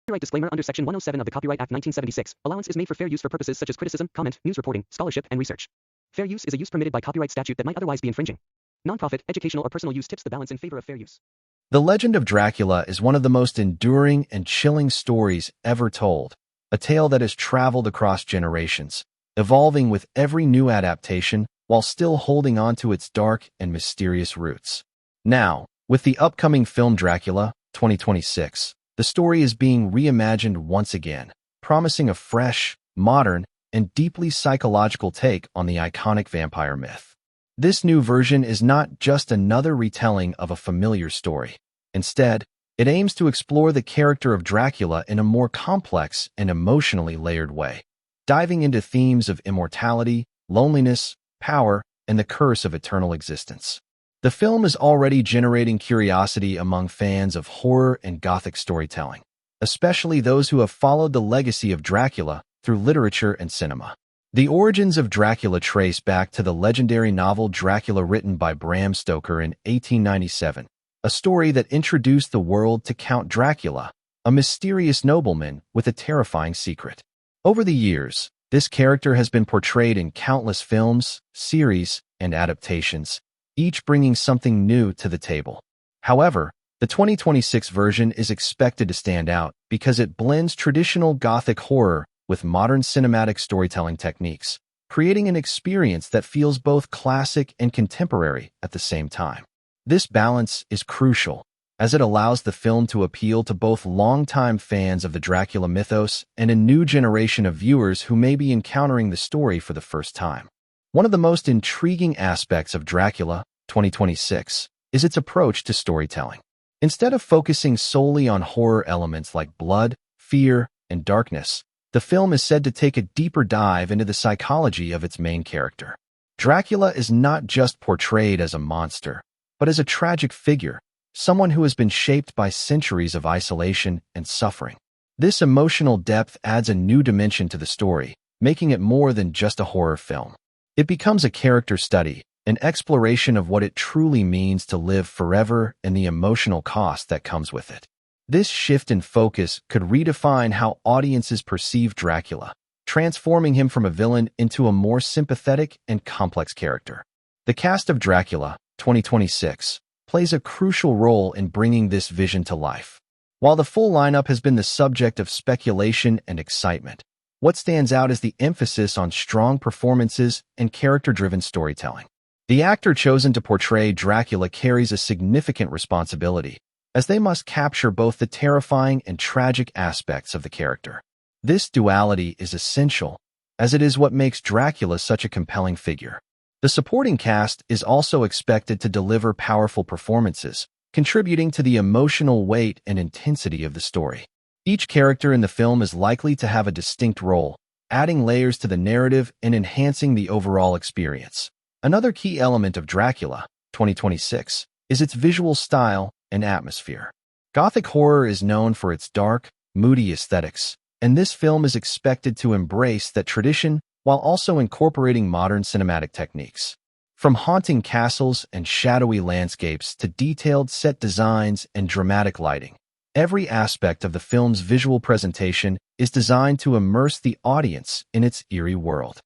Copyright disclaimer under Section 107 of the Copyright Act 1976. Allowance is made for fair use for purposes such as criticism, comment, news reporting, scholarship, and research. Fair use is a use permitted by copyright statute that might otherwise be infringing. Nonprofit, educational, or personal use tips the balance in favor of fair use. The legend of Dracula is one of the most enduring and chilling stories ever told, a tale that has traveled across generations, evolving with every new adaptation while still holding on to its dark and mysterious roots. Now, with the upcoming film Dracula, 2026, the story is being reimagined once again, promising a fresh, modern, and deeply psychological take on the iconic vampire myth. This new version is not just another retelling of a familiar story. Instead, it aims to explore the character of Dracula in a more complex and emotionally layered way, diving into themes of immortality, loneliness, power, and the curse of eternal existence. The film is already generating curiosity among fans of horror and gothic storytelling, especially those who have followed the legacy of Dracula through literature and cinema. The origins of Dracula trace back to the legendary novel Dracula written by Bram Stoker in 1897, a story that introduced the world to Count Dracula, a mysterious nobleman with a terrifying secret. Over the years, this character has been portrayed in countless films, series, and adaptations, each bringing something new to the table. However, the 2026 version is expected to stand out because it blends traditional Gothic horror with modern cinematic storytelling techniques, creating an experience that feels both classic and contemporary at the same time. This balance is crucial, as it allows the film to appeal to both longtime fans of the Dracula mythos and a new generation of viewers who may be encountering the story for the first time. One of the most intriguing aspects of Dracula, 2026, is its approach to storytelling. Instead of focusing solely on horror elements like blood, fear, and darkness, the film is said to take a deeper dive into the psychology of its main character. Dracula is not just portrayed as a monster, but as a tragic figure, someone who has been shaped by centuries of isolation and suffering. This emotional depth adds a new dimension to the story, making it more than just a horror film. It becomes a character study, an exploration of what it truly means to live forever and the emotional cost that comes with it. This shift in focus could redefine how audiences perceive Dracula, transforming him from a villain into a more sympathetic and complex character. The cast of Dracula, 2026, plays a crucial role in bringing this vision to life. While the full lineup has been the subject of speculation and excitement, what stands out is the emphasis on strong performances and character-driven storytelling. The actor chosen to portray Dracula carries a significant responsibility, as they must capture both the terrifying and tragic aspects of the character. This duality is essential, as it is what makes Dracula such a compelling figure. The supporting cast is also expected to deliver powerful performances, contributing to the emotional weight and intensity of the story. Each character in the film is likely to have a distinct role, adding layers to the narrative and enhancing the overall experience. Another key element of Dracula, 2026, is its visual style and atmosphere. Gothic horror is known for its dark, moody aesthetics, and this film is expected to embrace that tradition while also incorporating modern cinematic techniques. From haunting castles and shadowy landscapes to detailed set designs and dramatic lighting, every aspect of the film's visual presentation is designed to immerse the audience in its eerie world.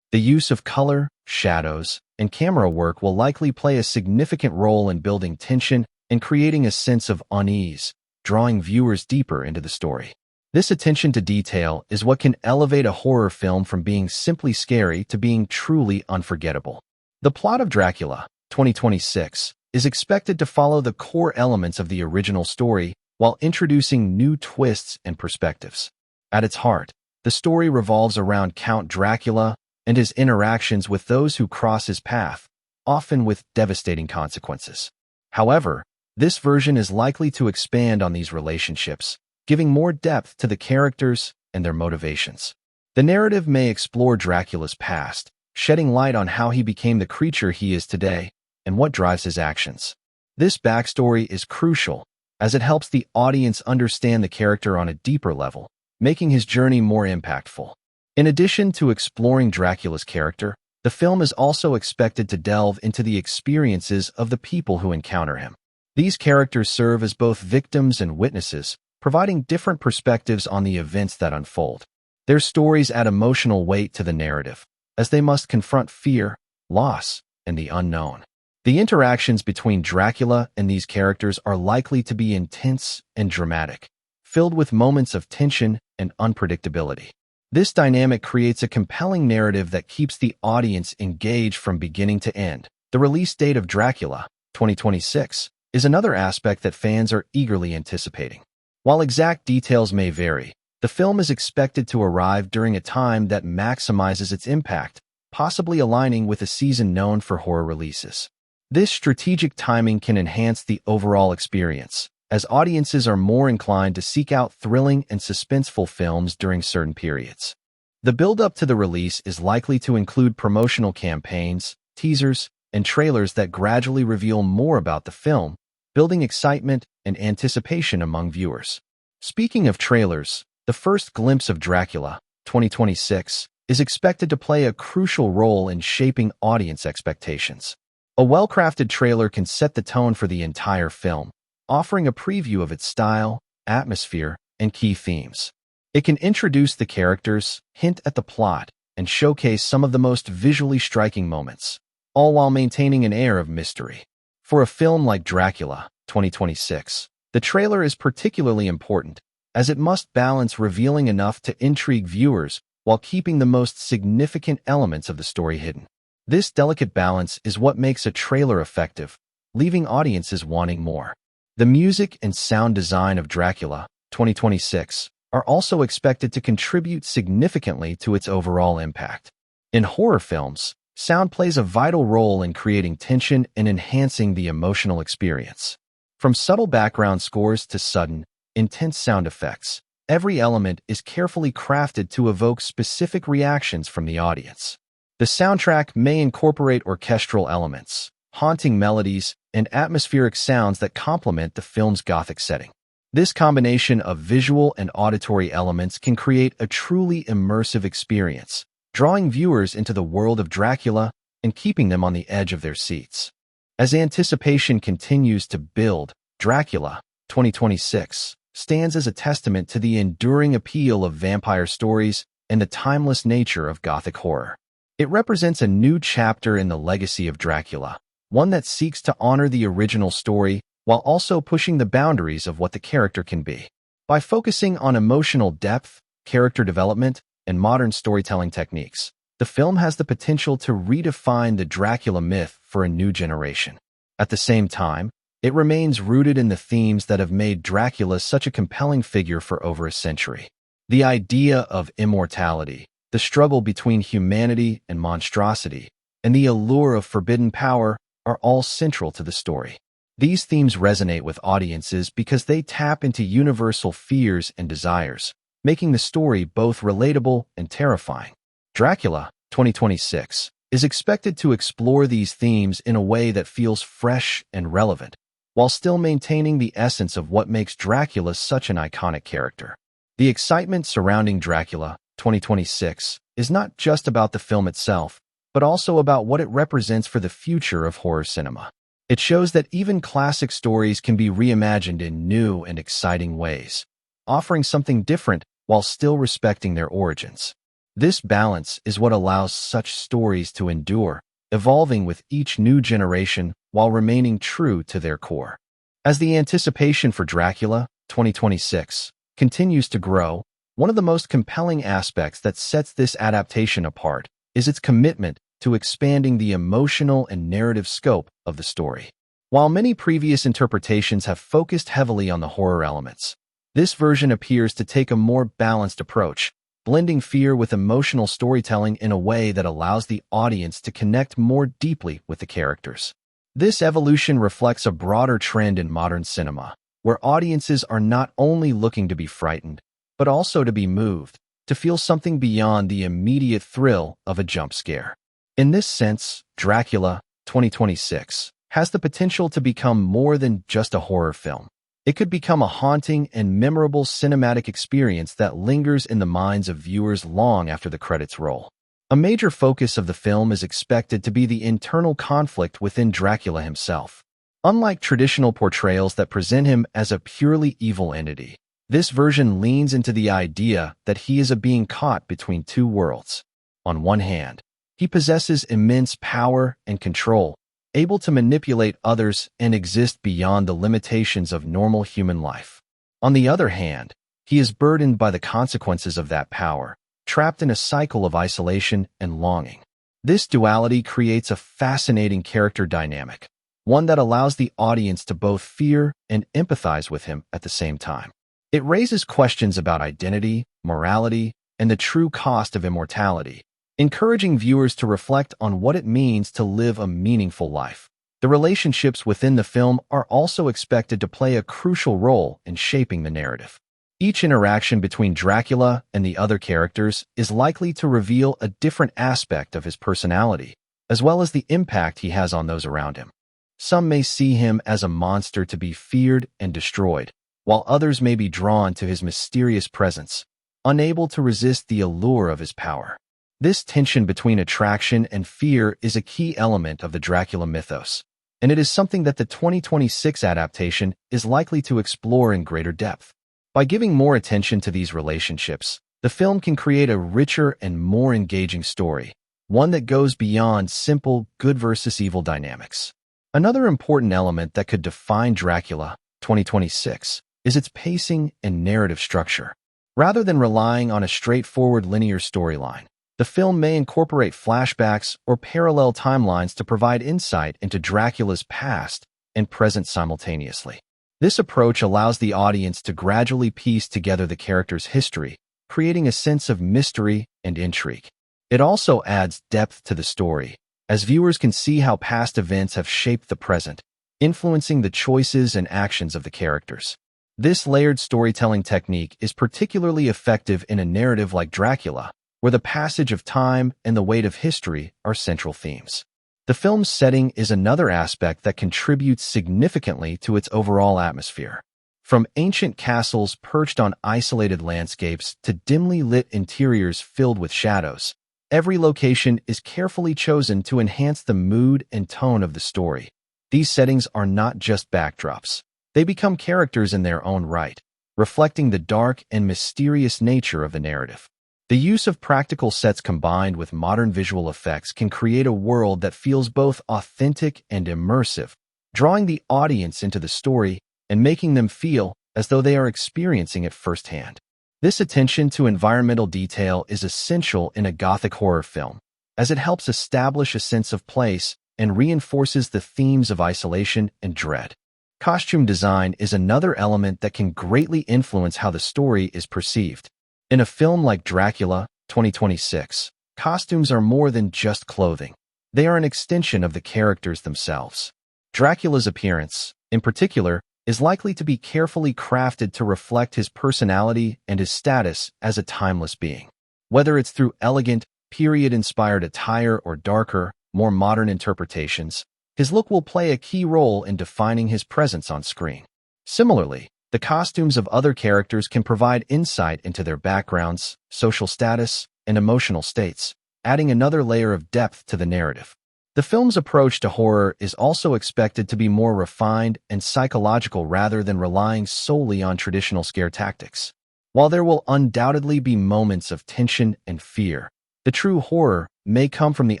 The use of color, shadows, and camera work will likely play a significant role in building tension and creating a sense of unease, drawing viewers deeper into the story. This attention to detail is what can elevate a horror film from being simply scary to being truly unforgettable. The plot of Dracula, 2026, is expected to follow the core elements of the original story while introducing new twists and perspectives. At its heart, the story revolves around Count Dracula and his interactions with those who cross his path, often with devastating consequences. However, this version is likely to expand on these relationships, giving more depth to the characters and their motivations. The narrative may explore Dracula's past, shedding light on how he became the creature he is today and what drives his actions. This backstory is crucial, as it helps the audience understand the character on a deeper level, making his journey more impactful. In addition to exploring Dracula's character, the film is also expected to delve into the experiences of the people who encounter him. These characters serve as both victims and witnesses, providing different perspectives on the events that unfold. Their stories add emotional weight to the narrative, as they must confront fear, loss, and the unknown. The interactions between Dracula and these characters are likely to be intense and dramatic, filled with moments of tension and unpredictability. This dynamic creates a compelling narrative that keeps the audience engaged from beginning to end. The release date of Dracula, 2026, is another aspect that fans are eagerly anticipating. While exact details may vary, the film is expected to arrive during a time that maximizes its impact, possibly aligning with a season known for horror releases. This strategic timing can enhance the overall experience, as audiences are more inclined to seek out thrilling and suspenseful films during certain periods. The build-up to the release is likely to include promotional campaigns, teasers, and trailers that gradually reveal more about the film, building excitement and anticipation among viewers. Speaking of trailers, the first glimpse of Dracula, 2026, is expected to play a crucial role in shaping audience expectations. A well-crafted trailer can set the tone for the entire film, offering a preview of its style, atmosphere, and key themes. It can introduce the characters, hint at the plot, and showcase some of the most visually striking moments, all while maintaining an air of mystery. For a film like Dracula, 2026, the trailer is particularly important, as it must balance revealing enough to intrigue viewers while keeping the most significant elements of the story hidden. This delicate balance is what makes a trailer effective, leaving audiences wanting more. The music and sound design of Dracula, 2026, are also expected to contribute significantly to its overall impact. In horror films, sound plays a vital role in creating tension and enhancing the emotional experience. From subtle background scores to sudden, intense sound effects, every element is carefully crafted to evoke specific reactions from the audience. The soundtrack may incorporate orchestral elements, haunting melodies, and atmospheric sounds that complement the film's gothic setting. This combination of visual and auditory elements can create a truly immersive experience, drawing viewers into the world of Dracula and keeping them on the edge of their seats. As anticipation continues to build, Dracula, 2026, stands as a testament to the enduring appeal of vampire stories and the timeless nature of Gothic horror. It represents a new chapter in the legacy of Dracula, one that seeks to honor the original story while also pushing the boundaries of what the character can be. By focusing on emotional depth, character development, and modern storytelling techniques, the film has the potential to redefine the Dracula myth for a new generation. At the same time, it remains rooted in the themes that have made Dracula such a compelling figure for over a century. The idea of immortality, the struggle between humanity and monstrosity, and the allure of forbidden power are all central to the story. These themes resonate with audiences because they tap into universal fears and desires, making the story both relatable and terrifying. Dracula, 2026, is expected to explore these themes in a way that feels fresh and relevant, while still maintaining the essence of what makes Dracula such an iconic character. The excitement surrounding Dracula, 2026, is not just about the film itself, but also about what it represents for the future of horror cinema. It shows that even classic stories can be reimagined in new and exciting ways, offering something different while still respecting their origins. This balance is what allows such stories to endure, evolving with each new generation while remaining true to their core. As the anticipation for Dracula, 2026, continues to grow, one of the most compelling aspects that sets this adaptation apart is its commitment to expanding the emotional and narrative scope of the story. While many previous interpretations have focused heavily on the horror elements, this version appears to take a more balanced approach, blending fear with emotional storytelling in a way that allows the audience to connect more deeply with the characters. This evolution reflects a broader trend in modern cinema, where audiences are not only looking to be frightened, but also to be moved, to feel something beyond the immediate thrill of a jump scare. In this sense, Dracula, 2026, has the potential to become more than just a horror film. It could become a haunting and memorable cinematic experience that lingers in the minds of viewers long after the credits roll. A major focus of the film is expected to be the internal conflict within Dracula himself. Unlike traditional portrayals that present him as a purely evil entity, This version leans into the idea that he is a being caught between two worlds. On one hand, he possesses immense power and control, able to manipulate others and exist beyond the limitations of normal human life. On the other hand, he is burdened by the consequences of that power, trapped in a cycle of isolation and longing. This duality creates a fascinating character dynamic, one that allows the audience to both fear and empathize with him at the same time. It raises questions about identity, morality, and the true cost of immortality, encouraging viewers to reflect on what it means to live a meaningful life. The relationships within the film are also expected to play a crucial role in shaping the narrative. Each interaction between Dracula and the other characters is likely to reveal a different aspect of his personality, as well as the impact he has on those around him. Some may see him as a monster to be feared and destroyed, while others may be drawn to his mysterious presence, unable to resist the allure of his power. This tension between attraction and fear is a key element of the Dracula mythos, and it is something that the 2026 adaptation is likely to explore in greater depth. By giving more attention to these relationships, the film can create a richer and more engaging story, one that goes beyond simple good versus evil dynamics. Another important element that could define Dracula 2026 is its pacing and narrative structure. Rather than relying on a straightforward linear storyline, the film may incorporate flashbacks or parallel timelines to provide insight into Dracula's past and present simultaneously. This approach allows the audience to gradually piece together the character's history, creating a sense of mystery and intrigue. It also adds depth to the story, as viewers can see how past events have shaped the present, influencing the choices and actions of the characters. This layered storytelling technique is particularly effective in a narrative like Dracula, where the passage of time and the weight of history are central themes. The film's setting is another aspect that contributes significantly to its overall atmosphere. From ancient castles perched on isolated landscapes to dimly lit interiors filled with shadows, every location is carefully chosen to enhance the mood and tone of the story. These settings are not just backdrops. They become characters in their own right, reflecting the dark and mysterious nature of the narrative. The use of practical sets combined with modern visual effects can create a world that feels both authentic and immersive, drawing the audience into the story and making them feel as though they are experiencing it firsthand. This attention to environmental detail is essential in a gothic horror film, as it helps establish a sense of place and reinforces the themes of isolation and dread. Costume design is another element that can greatly influence how the story is perceived. In a film like Dracula 2026, costumes are more than just clothing. They are an extension of the characters themselves. Dracula's appearance, in particular, is likely to be carefully crafted to reflect his personality and his status as a timeless being. Whether it's through elegant, period-inspired attire or darker, more modern interpretations, his look will play a key role in defining his presence on screen. Similarly, the costumes of other characters can provide insight into their backgrounds, social status, and emotional states, adding another layer of depth to the narrative. The film's approach to horror is also expected to be more refined and psychological rather than relying solely on traditional scare tactics. While there will undoubtedly be moments of tension and fear, the true horror may come from the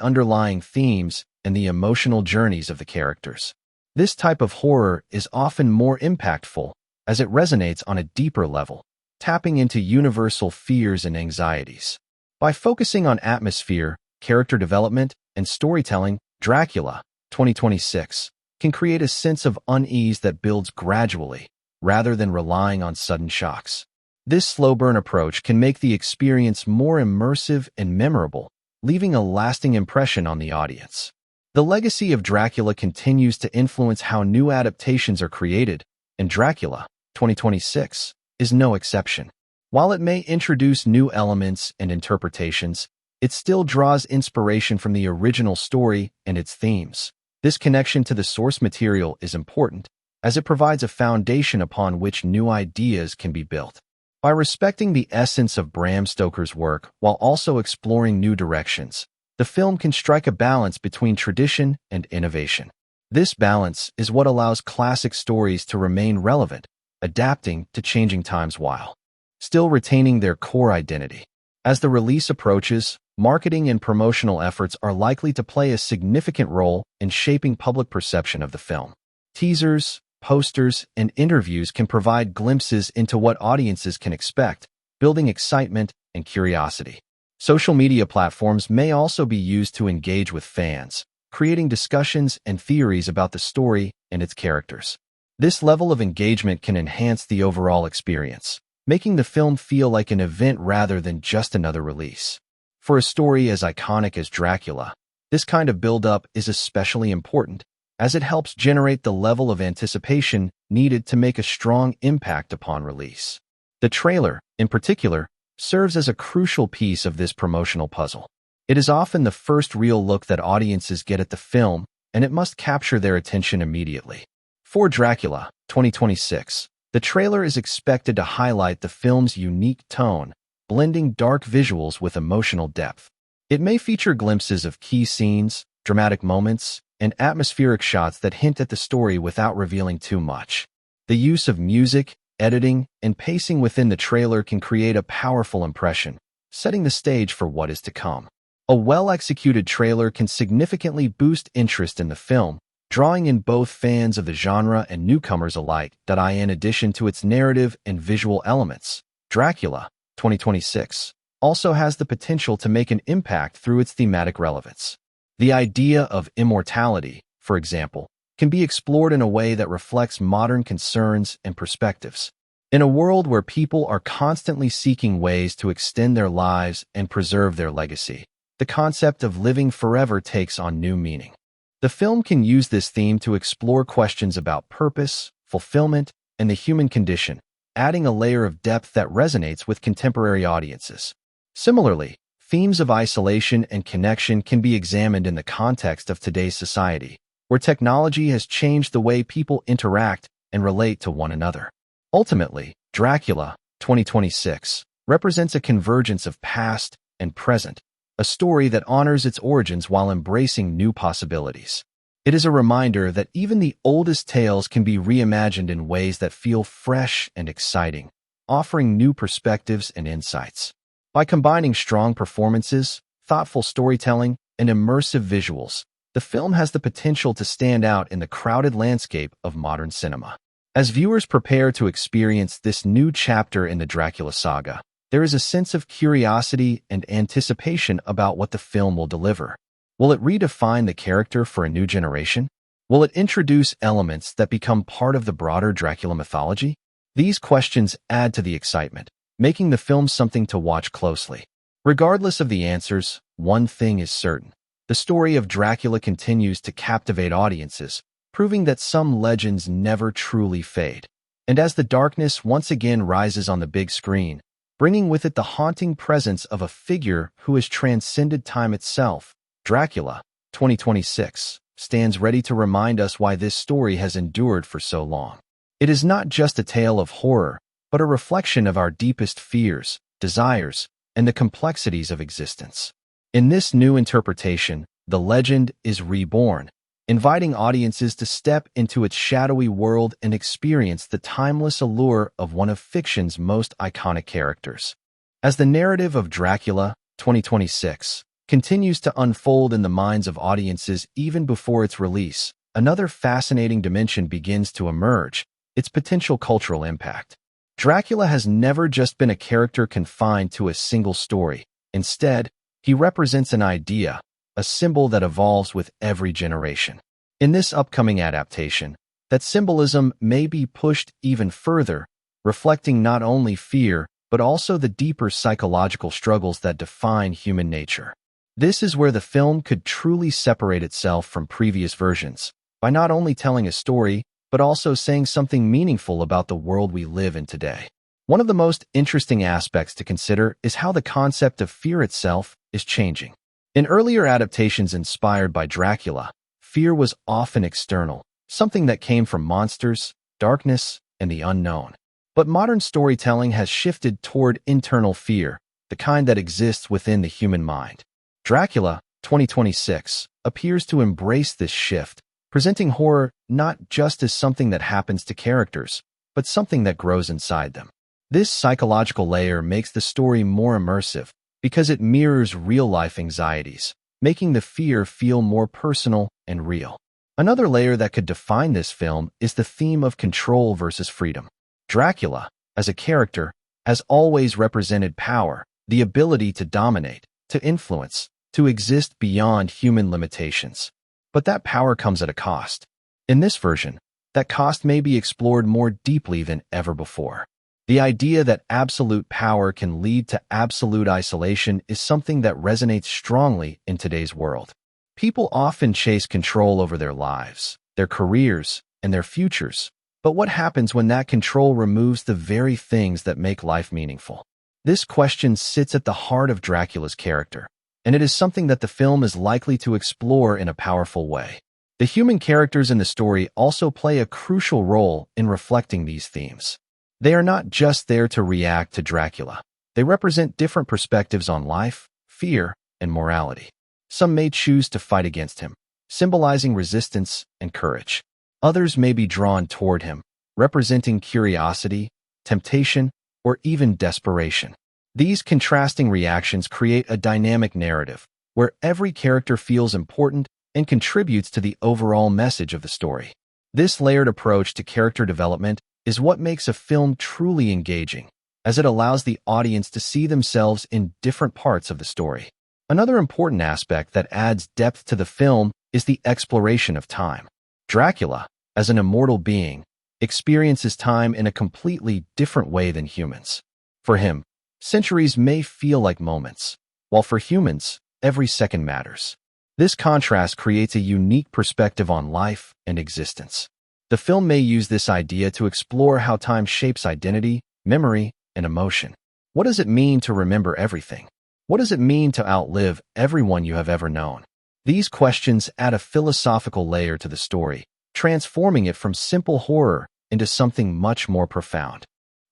underlying themes and the emotional journeys of the characters. This type of horror is often more impactful as it resonates on a deeper level, tapping into universal fears and anxieties. By focusing on atmosphere, character development, and storytelling, Dracula 2026 can create a sense of unease that builds gradually, rather than relying on sudden shocks. This slow-burn approach can make the experience more immersive and memorable, leaving a lasting impression on the audience. The legacy of Dracula continues to influence how new adaptations are created, and Dracula 2026 is no exception. While it may introduce new elements and interpretations, it still draws inspiration from the original story and its themes. This connection to the source material is important, as it provides a foundation upon which new ideas can be built. By respecting the essence of Bram Stoker's work while also exploring new directions, the film can strike a balance between tradition and innovation. This balance is what allows classic stories to remain relevant adapting to changing times while still retaining their core identity. As the release approaches, marketing and promotional efforts are likely to play a significant role in shaping public perception of the film. Teasers, posters, and interviews can provide glimpses into what audiences can expect, building excitement and curiosity. Social media platforms may also be used to engage with fans, creating discussions and theories about the story and its characters. This level of engagement can enhance the overall experience, making the film feel like an event rather than just another release. For a story as iconic as Dracula, this kind of build-up is especially important, as it helps generate the level of anticipation needed to make a strong impact upon release. The trailer, in particular, serves as a crucial piece of this promotional puzzle. It is often the first real look that audiences get at the film, and it must capture their attention immediately. For Dracula, 2026, the trailer is expected to highlight the film's unique tone, blending dark visuals with emotional depth. It may feature glimpses of key scenes, dramatic moments, and atmospheric shots that hint at the story without revealing too much. The use of music, editing, and pacing within the trailer can create a powerful impression, setting the stage for what is to come. A well-executed trailer can significantly boost interest in the film, drawing in both fans of the genre and newcomers alike. In addition to its narrative and visual elements, Dracula, 2026, also has the potential to make an impact through its thematic relevance. The idea of immortality, for example, can be explored in a way that reflects modern concerns and perspectives. In a world where people are constantly seeking ways to extend their lives and preserve their legacy, the concept of living forever takes on new meaning. The film can use this theme to explore questions about purpose, fulfillment, and the human condition, adding a layer of depth that resonates with contemporary audiences. Similarly, themes of isolation and connection can be examined in the context of today's society, where technology has changed the way people interact and relate to one another. Ultimately, Dracula, 2026, represents a convergence of past and present, a story that honors its origins while embracing new possibilities. It is a reminder that even the oldest tales can be reimagined in ways that feel fresh and exciting, offering new perspectives and insights. By combining strong performances, thoughtful storytelling, and immersive visuals, the film has the potential to stand out in the crowded landscape of modern cinema. As viewers prepare to experience this new chapter in the Dracula saga, there is a sense of curiosity and anticipation about what the film will deliver. Will it redefine the character for a new generation? Will it introduce elements that become part of the broader Dracula mythology? These questions add to the excitement, making the film something to watch closely. Regardless of the answers, one thing is certain. The story of Dracula continues to captivate audiences, proving that some legends never truly fade. And as the darkness once again rises on the big screen, bringing with it the haunting presence of a figure who has transcended time itself, Dracula, 2026, stands ready to remind us why this story has endured for so long. It is not just a tale of horror, but a reflection of our deepest fears, desires, and the complexities of existence. In this new interpretation, the legend is reborn, inviting audiences to step into its shadowy world and experience the timeless allure of one of fiction's most iconic characters. As the narrative of Dracula, 2026, continues to unfold in the minds of audiences even before its release, another fascinating dimension begins to emerge: its potential cultural impact. Dracula has never just been a character confined to a single story. Instead, he represents an idea, a symbol that evolves with every generation. In this upcoming adaptation, that symbolism may be pushed even further, reflecting not only fear, but also the deeper psychological struggles that define human nature. This is where the film could truly separate itself from previous versions, by not only telling a story, but also saying something meaningful about the world we live in today. One of the most interesting aspects to consider is how the concept of fear itself is changing. In earlier adaptations inspired by Dracula, fear was often external, something that came from monsters, darkness, and the unknown. But modern storytelling has shifted toward internal fear, the kind that exists within the human mind. Dracula, 2026, appears to embrace this shift, presenting horror not just as something that happens to characters, but something that grows inside them. This psychological layer makes the story more immersive because it mirrors real-life anxieties, making the fear feel more personal and real. Another layer that could define this film is the theme of control versus freedom. Dracula, as a character, has always represented power, the ability to dominate, to influence, to exist beyond human limitations. But that power comes at a cost. In this version, that cost may be explored more deeply than ever before. The idea that absolute power can lead to absolute isolation is something that resonates strongly in today's world. People often chase control over their lives, their careers, and their futures. But what happens when that control removes the very things that make life meaningful? This question sits at the heart of Dracula's character, and it is something that the film is likely to explore in a powerful way. The human characters in the story also play a crucial role in reflecting these themes. They are not just there to react to Dracula. They represent different perspectives on life, fear, and morality. Some may choose to fight against him, symbolizing resistance and courage. Others may be drawn toward him, representing curiosity, temptation, or even desperation. These contrasting reactions create a dynamic narrative where every character feels important and contributes to the overall message of the story. This layered approach to character development is what makes a film truly engaging, as it allows the audience to see themselves in different parts of the story. Another important aspect that adds depth to the film is the exploration of time. Dracula, as an immortal being, experiences time in a completely different way than humans. For him, centuries may feel like moments, while for humans, every second matters. This contrast creates a unique perspective on life and existence. The film may use this idea to explore how time shapes identity, memory, and emotion. What does it mean to remember everything? What does it mean to outlive everyone you have ever known? These questions add a philosophical layer to the story, transforming it from simple horror into something much more profound.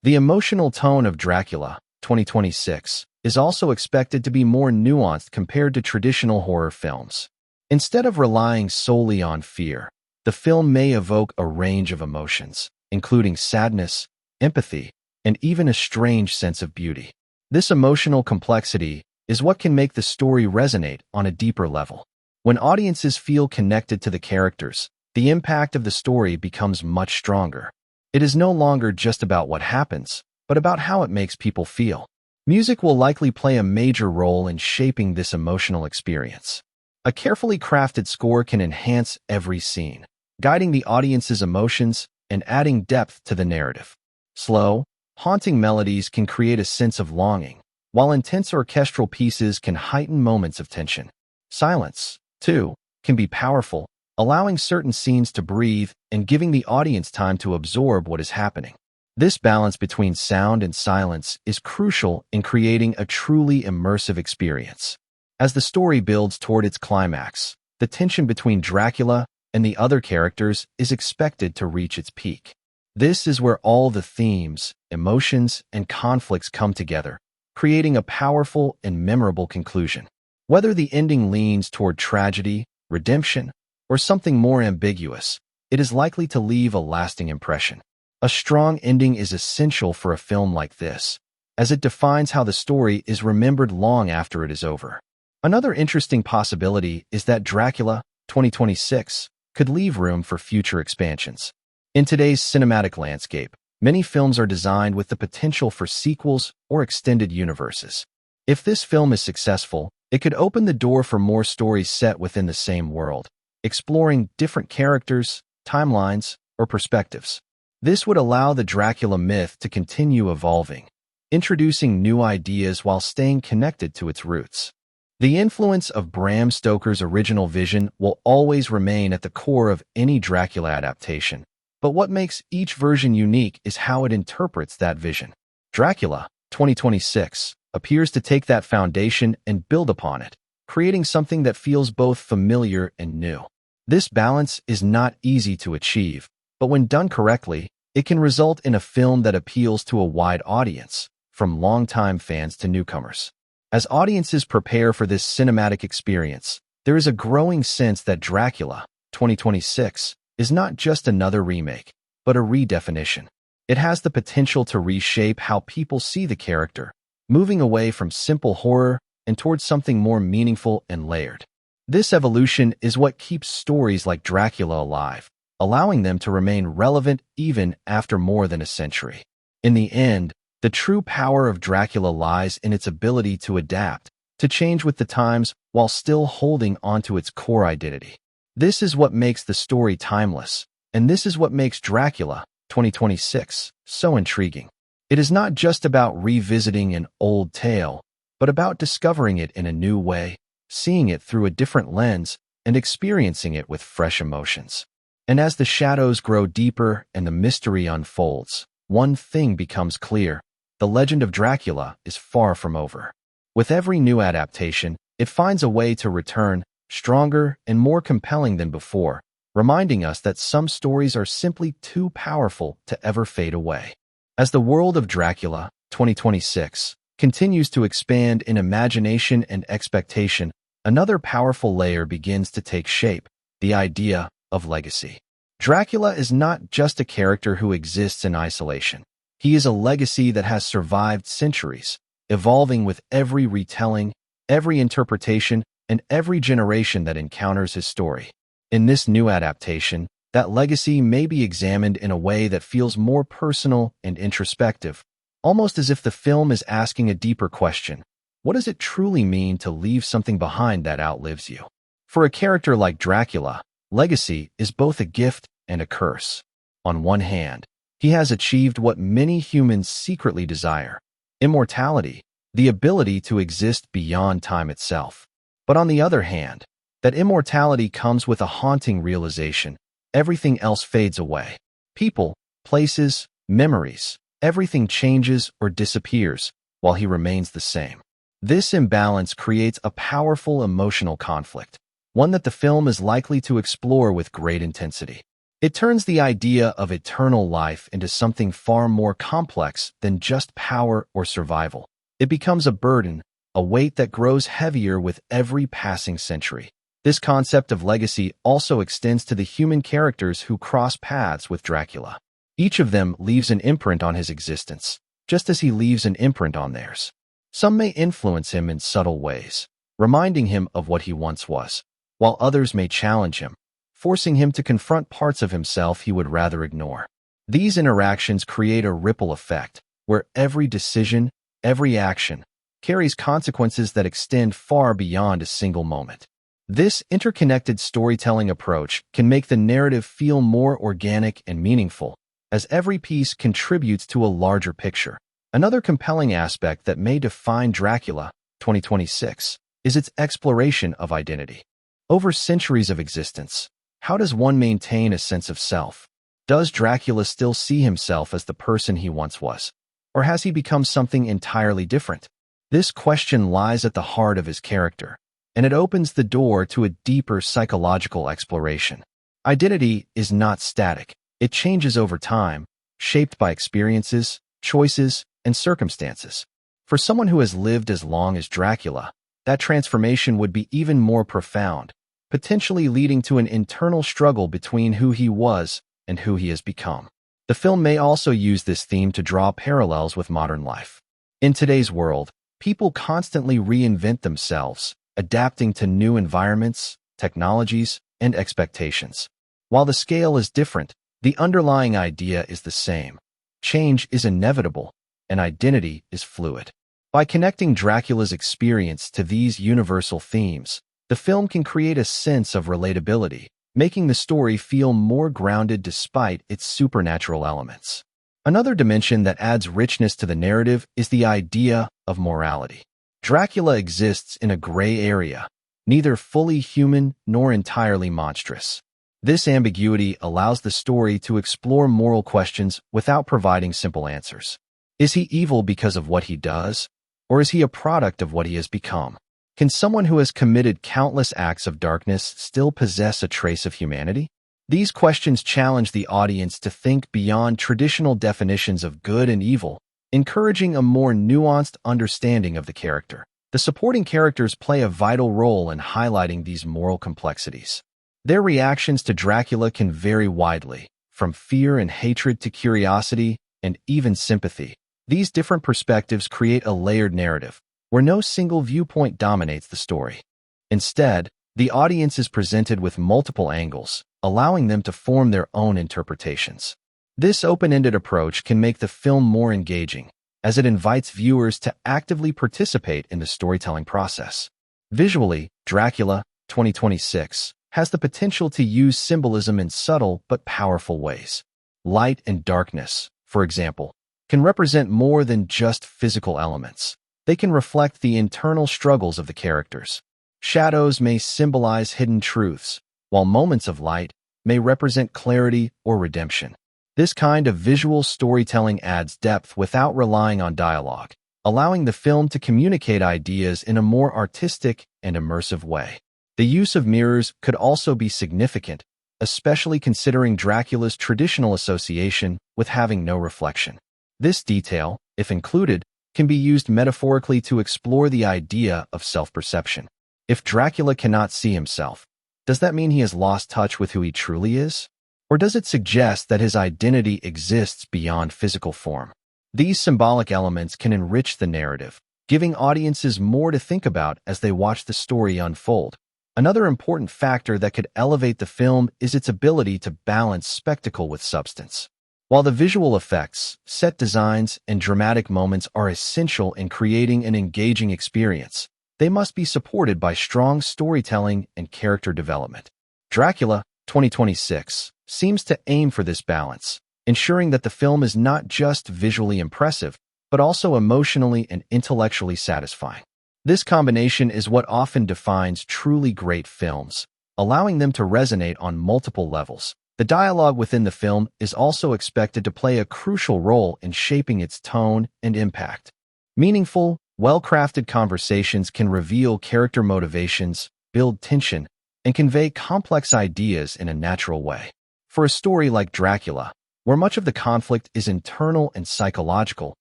The emotional tone of Dracula, 2026, is also expected to be more nuanced compared to traditional horror films. Instead of relying solely on fear, the film may evoke a range of emotions, including sadness, empathy, and even a strange sense of beauty. This emotional complexity is what can make the story resonate on a deeper level. When audiences feel connected to the characters, the impact of the story becomes much stronger. It is no longer just about what happens, but about how it makes people feel. Music will likely play a major role in shaping this emotional experience. A carefully crafted score can enhance every scene, guiding the audience's emotions and adding depth to the narrative. Slow, haunting melodies can create a sense of longing, while intense orchestral pieces can heighten moments of tension. Silence, too, can be powerful, allowing certain scenes to breathe and giving the audience time to absorb what is happening. This balance between sound and silence is crucial in creating a truly immersive experience. As the story builds toward its climax, the tension between Dracula and the other characters is expected to reach its peak. This is where all the themes, emotions, and conflicts come together, creating a powerful and memorable conclusion. Whether the ending leans toward tragedy, redemption, or something more ambiguous, it is likely to leave a lasting impression. A strong ending is essential for a film like this, as it defines how the story is remembered long after it is over. Another interesting possibility is that Dracula, 2026, could leave room for future expansions. In today's cinematic landscape, many films are designed with the potential for sequels or extended universes. If this film is successful, it could open the door for more stories set within the same world, exploring different characters, timelines, or perspectives. This would allow the Dracula myth to continue evolving, introducing new ideas while staying connected to its roots. The influence of Bram Stoker's original vision will always remain at the core of any Dracula adaptation, but what makes each version unique is how it interprets that vision. Dracula, 2026, appears to take that foundation and build upon it, creating something that feels both familiar and new. This balance is not easy to achieve, but when done correctly, it can result in a film that appeals to a wide audience, from longtime fans to newcomers. As audiences prepare for this cinematic experience, there is a growing sense that Dracula, 2026, is not just another remake, but a redefinition. It has the potential to reshape how people see the character, moving away from simple horror and towards something more meaningful and layered. This evolution is what keeps stories like Dracula alive, allowing them to remain relevant even after more than a century. In the end, the true power of Dracula lies in its ability to adapt, to change with the times while still holding onto its core identity. This is what makes the story timeless, and this is what makes Dracula 2026 so intriguing. It is not just about revisiting an old tale, but about discovering it in a new way, seeing it through a different lens, and experiencing it with fresh emotions. And as the shadows grow deeper and the mystery unfolds, one thing becomes clear: the legend of Dracula is far from over. With every new adaptation, it finds a way to return, stronger and more compelling than before, reminding us that some stories are simply too powerful to ever fade away. As the world of Dracula 2026 continues to expand in imagination and expectation, another powerful layer begins to take shape: the idea of legacy. Dracula is not just a character who exists in isolation. He is a legacy that has survived centuries, evolving with every retelling, every interpretation, and every generation that encounters his story. In this new adaptation, that legacy may be examined in a way that feels more personal and introspective, almost as if the film is asking a deeper question: what does it truly mean to leave something behind that outlives you? For a character like Dracula, legacy is both a gift and a curse. On one hand, he has achieved what many humans secretly desire: immortality, the ability to exist beyond time itself. But on the other hand, that immortality comes with a haunting realization: everything else fades away. People, places, memories, everything changes or disappears, while he remains the same. This imbalance creates a powerful emotional conflict, one that the film is likely to explore with great intensity. It turns the idea of eternal life into something far more complex than just power or survival. It becomes a burden, a weight that grows heavier with every passing century. This concept of legacy also extends to the human characters who cross paths with Dracula. Each of them leaves an imprint on his existence, just as he leaves an imprint on theirs. Some may influence him in subtle ways, reminding him of what he once was, while others may challenge him, forcing him to confront parts of himself he would rather ignore. These interactions create a ripple effect, where every decision, every action, carries consequences that extend far beyond a single moment. This interconnected storytelling approach can make the narrative feel more organic and meaningful, as every piece contributes to a larger picture. Another compelling aspect that may define Dracula 2026 is its exploration of identity. Over centuries of existence, how does one maintain a sense of self? Does Dracula still see himself as the person he once was? Or has he become something entirely different? This question lies at the heart of his character, and it opens the door to a deeper psychological exploration. Identity is not static. It changes over time, shaped by experiences, choices, and circumstances. For someone who has lived as long as Dracula, that transformation would be even more profound, potentially leading to an internal struggle between who he was and who he has become. The film may also use this theme to draw parallels with modern life. In today's world, people constantly reinvent themselves, adapting to new environments, technologies, and expectations. While the scale is different, the underlying idea is the same. Change is inevitable, and identity is fluid. By connecting Dracula's experience to these universal themes, the film can create a sense of relatability, making the story feel more grounded despite its supernatural elements. Another dimension that adds richness to the narrative is the idea of morality. Dracula exists in a gray area, neither fully human nor entirely monstrous. This ambiguity allows the story to explore moral questions without providing simple answers. Is he evil because of what he does, or is he a product of what he has become? Can someone who has committed countless acts of darkness still possess a trace of humanity? These questions challenge the audience to think beyond traditional definitions of good and evil, encouraging a more nuanced understanding of the character. The supporting characters play a vital role in highlighting these moral complexities. Their reactions to Dracula can vary widely, from fear and hatred to curiosity and even sympathy. These different perspectives create a layered narrative, where no single viewpoint dominates the story. Instead, the audience is presented with multiple angles, allowing them to form their own interpretations. This open-ended approach can make the film more engaging, as it invites viewers to actively participate in the storytelling process. Visually, Dracula 2026 has the potential to use symbolism in subtle but powerful ways. Light and darkness, for example, can represent more than just physical elements. They can reflect the internal struggles of the characters. Shadows may symbolize hidden truths, while moments of light may represent clarity or redemption. This kind of visual storytelling adds depth without relying on dialogue, allowing the film to communicate ideas in a more artistic and immersive way. The use of mirrors could also be significant, especially considering Dracula's traditional association with having no reflection. This detail, if included, can be used metaphorically to explore the idea of self-perception. If Dracula cannot see himself, does that mean he has lost touch with who he truly is? Or does it suggest that his identity exists beyond physical form? These symbolic elements can enrich the narrative, giving audiences more to think about as they watch the story unfold. Another important factor that could elevate the film is its ability to balance spectacle with substance. While the visual effects, set designs, and dramatic moments are essential in creating an engaging experience, they must be supported by strong storytelling and character development. Dracula 2026 seems to aim for this balance, ensuring that the film is not just visually impressive, but also emotionally and intellectually satisfying. This combination is what often defines truly great films, allowing them to resonate on multiple levels. The dialogue within the film is also expected to play a crucial role in shaping its tone and impact. Meaningful, well-crafted conversations can reveal character motivations, build tension, and convey complex ideas in a natural way. For a story like Dracula, where much of the conflict is internal and psychological,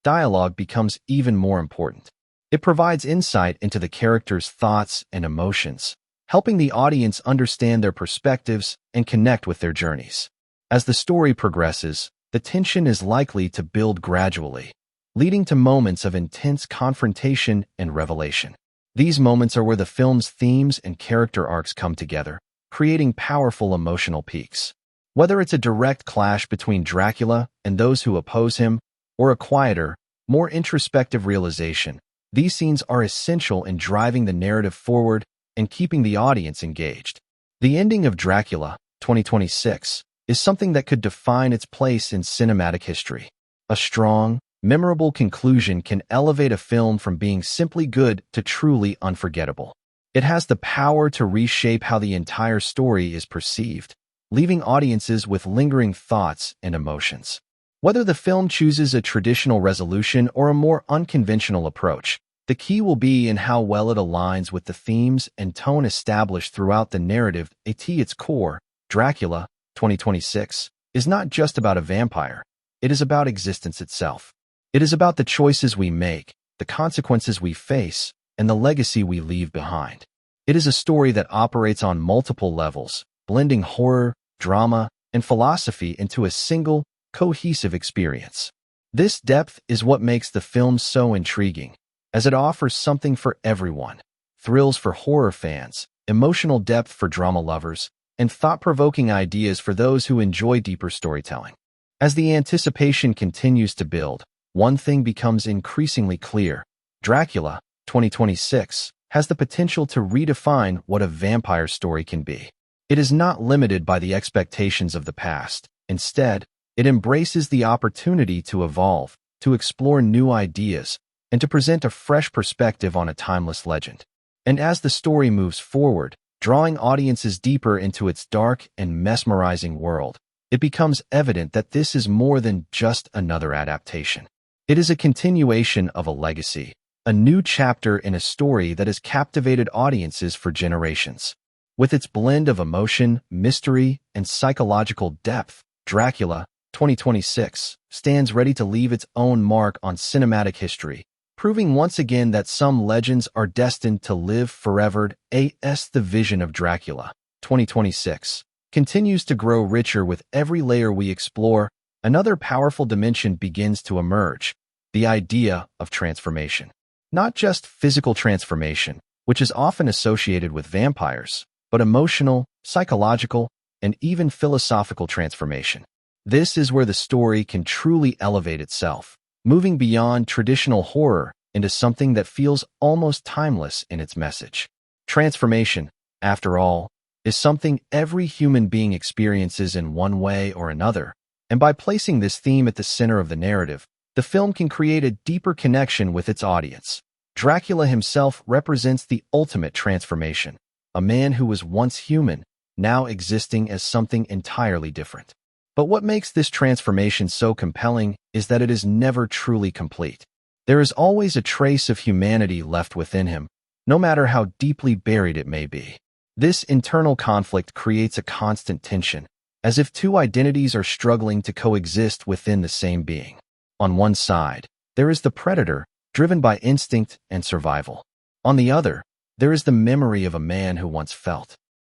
dialogue becomes even more important. It provides insight into the characters' thoughts and emotions, helping the audience understand their perspectives and connect with their journeys. As the story progresses, the tension is likely to build gradually, leading to moments of intense confrontation and revelation. These moments are where the film's themes and character arcs come together, creating powerful emotional peaks. Whether it's a direct clash between Dracula and those who oppose him, or a quieter, more introspective realization, these scenes are essential in driving the narrative forward and keeping the audience engaged. The ending of Dracula 2026 is something that could define its place in cinematic history. A strong, memorable conclusion can elevate a film from being simply good to truly unforgettable. It has the power to reshape how the entire story is perceived, leaving audiences with lingering thoughts and emotions. Whether the film chooses a traditional resolution or a more unconventional approach, the key will be in how well it aligns with the themes and tone established throughout the narrative. At its core, Dracula 2026 is not just about a vampire. It is about existence itself. It is about the choices we make, the consequences we face, and the legacy we leave behind. It is a story that operates on multiple levels, blending horror, drama, and philosophy into a single, cohesive experience. This depth is what makes the film so intriguing, as it offers something for everyone: thrills for horror fans, emotional depth for drama lovers, and thought-provoking ideas for those who enjoy deeper storytelling. As the anticipation continues to build, one thing becomes increasingly clear: Dracula 2026 has the potential to redefine what a vampire story can be. It is not limited by the expectations of the past. Instead, it embraces the opportunity to evolve, to explore new ideas, and to present a fresh perspective on a timeless legend. And as the story moves forward, drawing audiences deeper into its dark and mesmerizing world, it becomes evident that this is more than just another adaptation. It is a continuation of a legacy, a new chapter in a story that has captivated audiences for generations. With its blend of emotion, mystery, and psychological depth, Dracula 2026 stands ready to leave its own mark on cinematic history, proving once again that some legends are destined to live forever. The vision of Dracula 2026 continues to grow richer with every layer we explore, Another powerful dimension begins to emerge, the idea of transformation. Not just physical transformation, which is often associated with vampires, but emotional, psychological, and even philosophical transformation. This is where the story can truly elevate itself, moving beyond traditional horror into something that feels almost timeless in its message. Transformation, after all, is something every human being experiences in one way or another, and by placing this theme at the center of the narrative, the film can create a deeper connection with its audience. Dracula himself represents the ultimate transformation, a man who was once human, now existing as something entirely different. But what makes this transformation so compelling is that it is never truly complete. There is always a trace of humanity left within him, no matter how deeply buried it may be. This internal conflict creates a constant tension, as if two identities are struggling to coexist within the same being. On one side, there is the predator, driven by instinct and survival. On the other, there is the memory of a man who once felt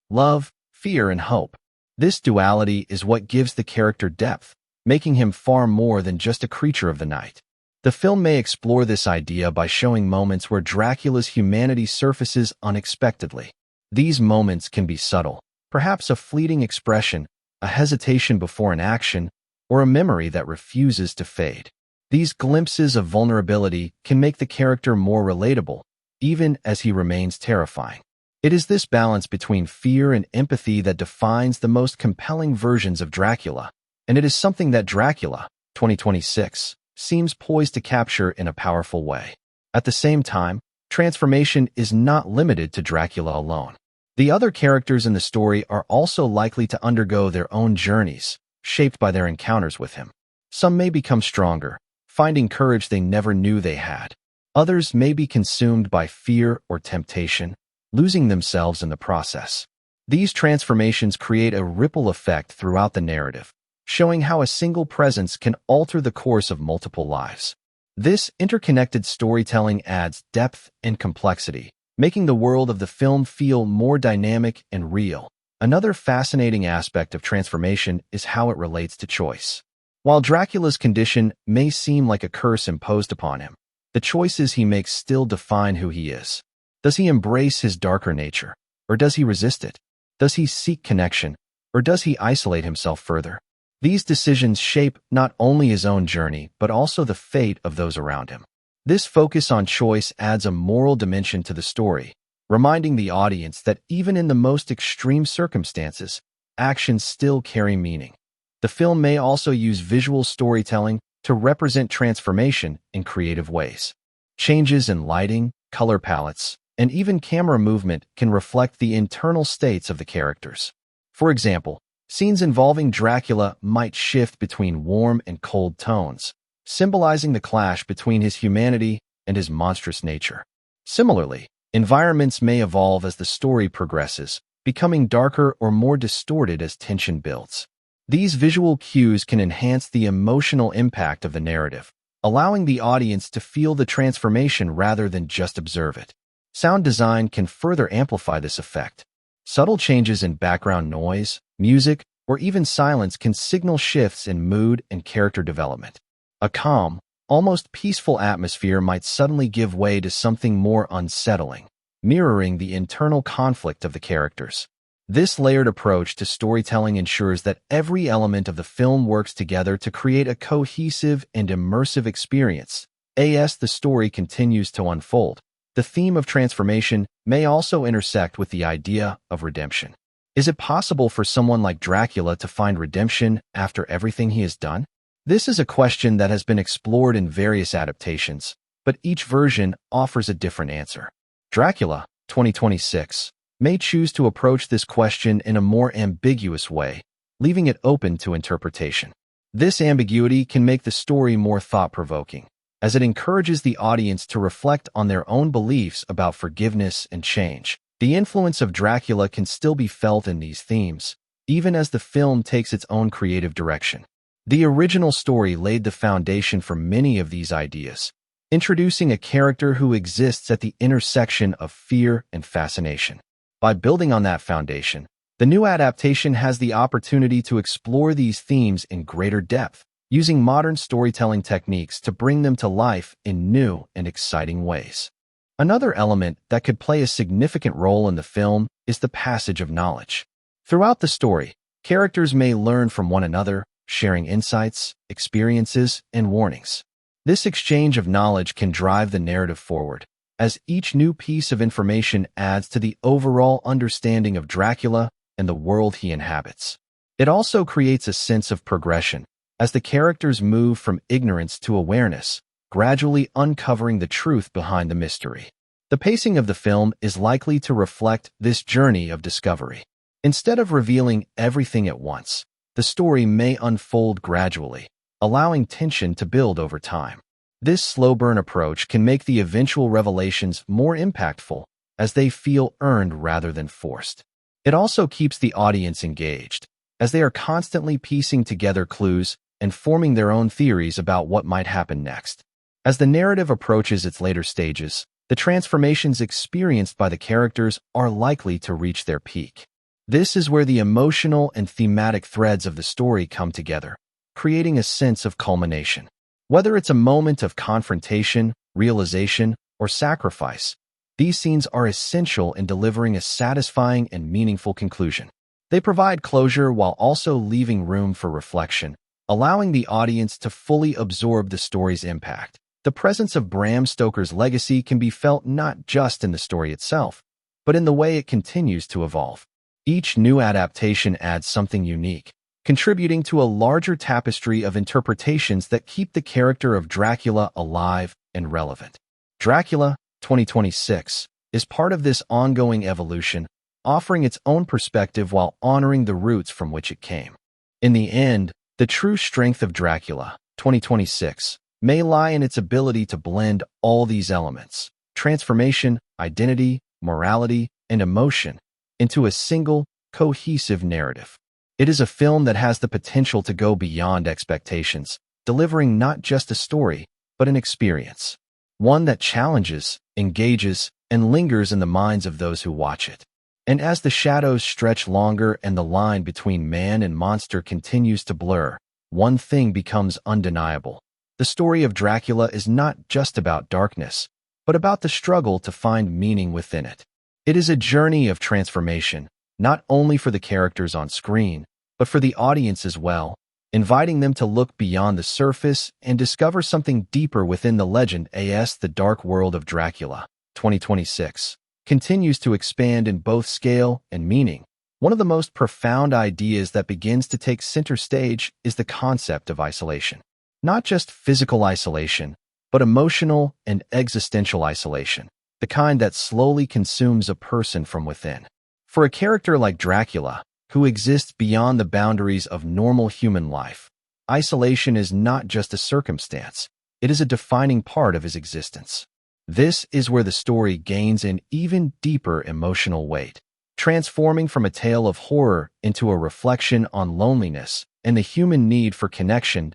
love, fear, and hope. This duality is what gives the character depth, making him far more than just a creature of the night. The film may explore this idea by showing moments where Dracula's humanity surfaces unexpectedly. These moments can be subtle, perhaps a fleeting expression, a hesitation before an action, or a memory that refuses to fade. These glimpses of vulnerability can make the character more relatable, even as he remains terrifying. It is this balance between fear and empathy that defines the most compelling versions of Dracula, and it is something that Dracula, 2026, seems poised to capture in a powerful way. At the same time, transformation is not limited to Dracula alone. The other characters in the story are also likely to undergo their own journeys, shaped by their encounters with him. Some may become stronger, finding courage they never knew they had. Others may be consumed by fear or temptation, losing themselves in the process. These transformations create a ripple effect throughout the narrative, showing how a single presence can alter the course of multiple lives. This interconnected storytelling adds depth and complexity, making the world of the film feel more dynamic and real. Another fascinating aspect of transformation is how it relates to choice. While Dracula's condition may seem like a curse imposed upon him, the choices he makes still define who he is. Does he embrace his darker nature, or does he resist it? Does he seek connection, or does he isolate himself further? These decisions shape not only his own journey, but also the fate of those around him. This focus on choice adds a moral dimension to the story, reminding the audience that even in the most extreme circumstances, actions still carry meaning. The film may also use visual storytelling to represent transformation in creative ways. Changes in lighting, color palettes, and even camera movement can reflect the internal states of the characters. For example, scenes involving Dracula might shift between warm and cold tones, symbolizing the clash between his humanity and his monstrous nature. Similarly, environments may evolve as the story progresses, becoming darker or more distorted as tension builds. These visual cues can enhance the emotional impact of the narrative, allowing the audience to feel the transformation rather than just observe it. Sound design can further amplify this effect. Subtle changes in background noise, music, or even silence can signal shifts in mood and character development. A calm, almost peaceful atmosphere might suddenly give way to something more unsettling, mirroring the internal conflict of the characters. This layered approach to storytelling ensures that every element of the film works together to create a cohesive and immersive experience. As the story continues to unfold, the theme of transformation may also intersect with the idea of redemption. Is it possible for someone like Dracula to find redemption after everything he has done? This is a question that has been explored in various adaptations, but each version offers a different answer. Dracula, 2026, may choose to approach this question in a more ambiguous way, leaving it open to interpretation. This ambiguity can make the story more thought-provoking, as it encourages the audience to reflect on their own beliefs about forgiveness and change. The influence of Dracula can still be felt in these themes, even as the film takes its own creative direction. The original story laid the foundation for many of these ideas, introducing a character who exists at the intersection of fear and fascination. By building on that foundation, the new adaptation has the opportunity to explore these themes in greater depth, using modern storytelling techniques to bring them to life in new and exciting ways. Another element that could play a significant role in the film is the passage of knowledge. Throughout the story, characters may learn from one another, sharing insights, experiences, and warnings. This exchange of knowledge can drive the narrative forward, as each new piece of information adds to the overall understanding of Dracula and the world he inhabits. It also creates a sense of progression, as the characters move from ignorance to awareness, gradually uncovering the truth behind the mystery. The pacing of the film is likely to reflect this journey of discovery. Instead of revealing everything at once, the story may unfold gradually, allowing tension to build over time. This slow-burn approach can make the eventual revelations more impactful, as they feel earned rather than forced. It also keeps the audience engaged, as they are constantly piecing together clues and forming their own theories about what might happen next. As the narrative approaches its later stages, the transformations experienced by the characters are likely to reach their peak. This is where the emotional and thematic threads of the story come together, creating a sense of culmination. Whether it's a moment of confrontation, realization, or sacrifice, these scenes are essential in delivering a satisfying and meaningful conclusion. They provide closure while also leaving room for reflection, allowing the audience to fully absorb the story's impact. The presence of Bram Stoker's legacy can be felt not just in the story itself, but in the way it continues to evolve. Each new adaptation adds something unique, contributing to a larger tapestry of interpretations that keep the character of Dracula alive and relevant. Dracula 2026 is part of this ongoing evolution, offering its own perspective while honoring the roots from which it came. In the end, the true strength of Dracula 2026 may lie in its ability to blend all these elements, transformation, identity, morality, and emotion, into a single, cohesive narrative. It is a film that has the potential to go beyond expectations, delivering not just a story, but an experience. One that challenges, engages, and lingers in the minds of those who watch it. And as the shadows stretch longer and the line between man and monster continues to blur, one thing becomes undeniable. The story of Dracula is not just about darkness, but about the struggle to find meaning within it. It is a journey of transformation, not only for the characters on screen, but for the audience as well, inviting them to look beyond the surface and discover something deeper within the legend. As the dark world of Dracula 2026 continues to expand in both scale and meaning. One of the most profound ideas that begins to take center stage is the concept of isolation. Not just physical isolation, but emotional and existential isolation, the kind that slowly consumes a person from within. For a character like Dracula, who exists beyond the boundaries of normal human life, isolation is not just a circumstance, it is a defining part of his existence. This is where the story gains an even deeper emotional weight, transforming from a tale of horror into a reflection on loneliness and the human need for connection.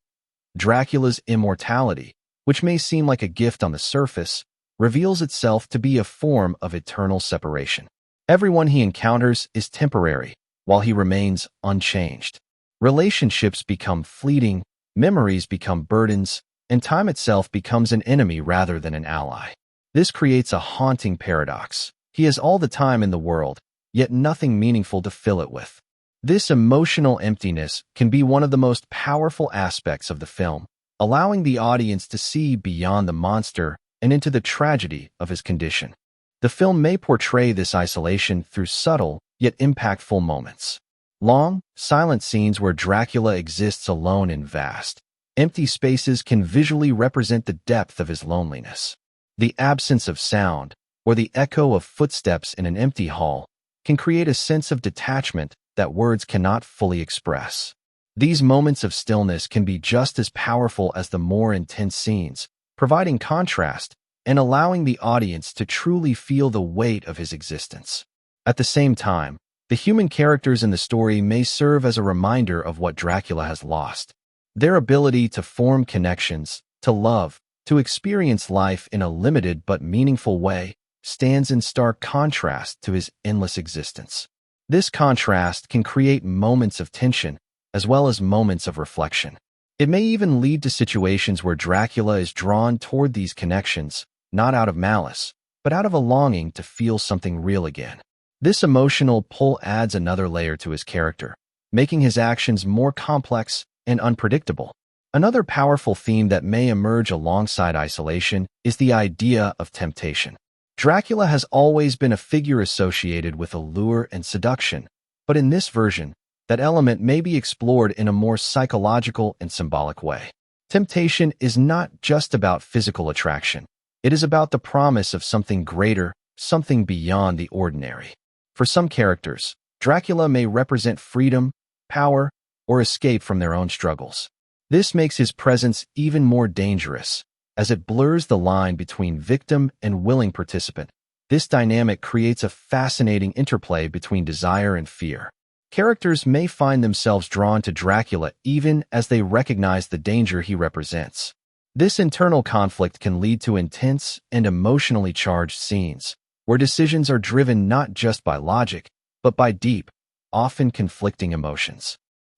Dracula's immortality, which may seem like a gift on the surface, reveals itself to be a form of eternal separation. Everyone he encounters is temporary, while he remains unchanged. Relationships become fleeting, memories become burdens, and time itself becomes an enemy rather than an ally. This creates a haunting paradox. He has all the time in the world, yet nothing meaningful to fill it with. This emotional emptiness can be one of the most powerful aspects of the film, allowing the audience to see beyond the monster and into the tragedy of his condition. The film may portray this isolation through subtle, yet impactful moments. Long, silent scenes where Dracula exists alone in vast, empty spaces can visually represent the depth of his loneliness. The absence of sound, or the echo of footsteps in an empty hall, can create a sense of detachment that words cannot fully express. These moments of stillness can be just as powerful as the more intense scenes, providing contrast and allowing the audience to truly feel the weight of his existence. At the same time, the human characters in the story may serve as a reminder of what Dracula has lost. Their ability to form connections, to love, to experience life in a limited but meaningful way, stands in stark contrast to his endless existence. This contrast can create moments of tension, as well as moments of reflection. It may even lead to situations where Dracula is drawn toward these connections, not out of malice, but out of a longing to feel something real again. This emotional pull adds another layer to his character, making his actions more complex and unpredictable. Another powerful theme that may emerge alongside isolation is the idea of temptation. Dracula has always been a figure associated with allure and seduction, but in this version, that element may be explored in a more psychological and symbolic way. Temptation is not just about physical attraction. It is about the promise of something greater, something beyond the ordinary. For some characters, Dracula may represent freedom, power, or escape from their own struggles. This makes his presence even more dangerous, as it blurs the line between victim and willing participant. This dynamic creates a fascinating interplay between desire and fear. Characters may find themselves drawn to Dracula even as they recognize the danger he represents. This internal conflict can lead to intense and emotionally charged scenes, where decisions are driven not just by logic, but by deep, often conflicting emotions.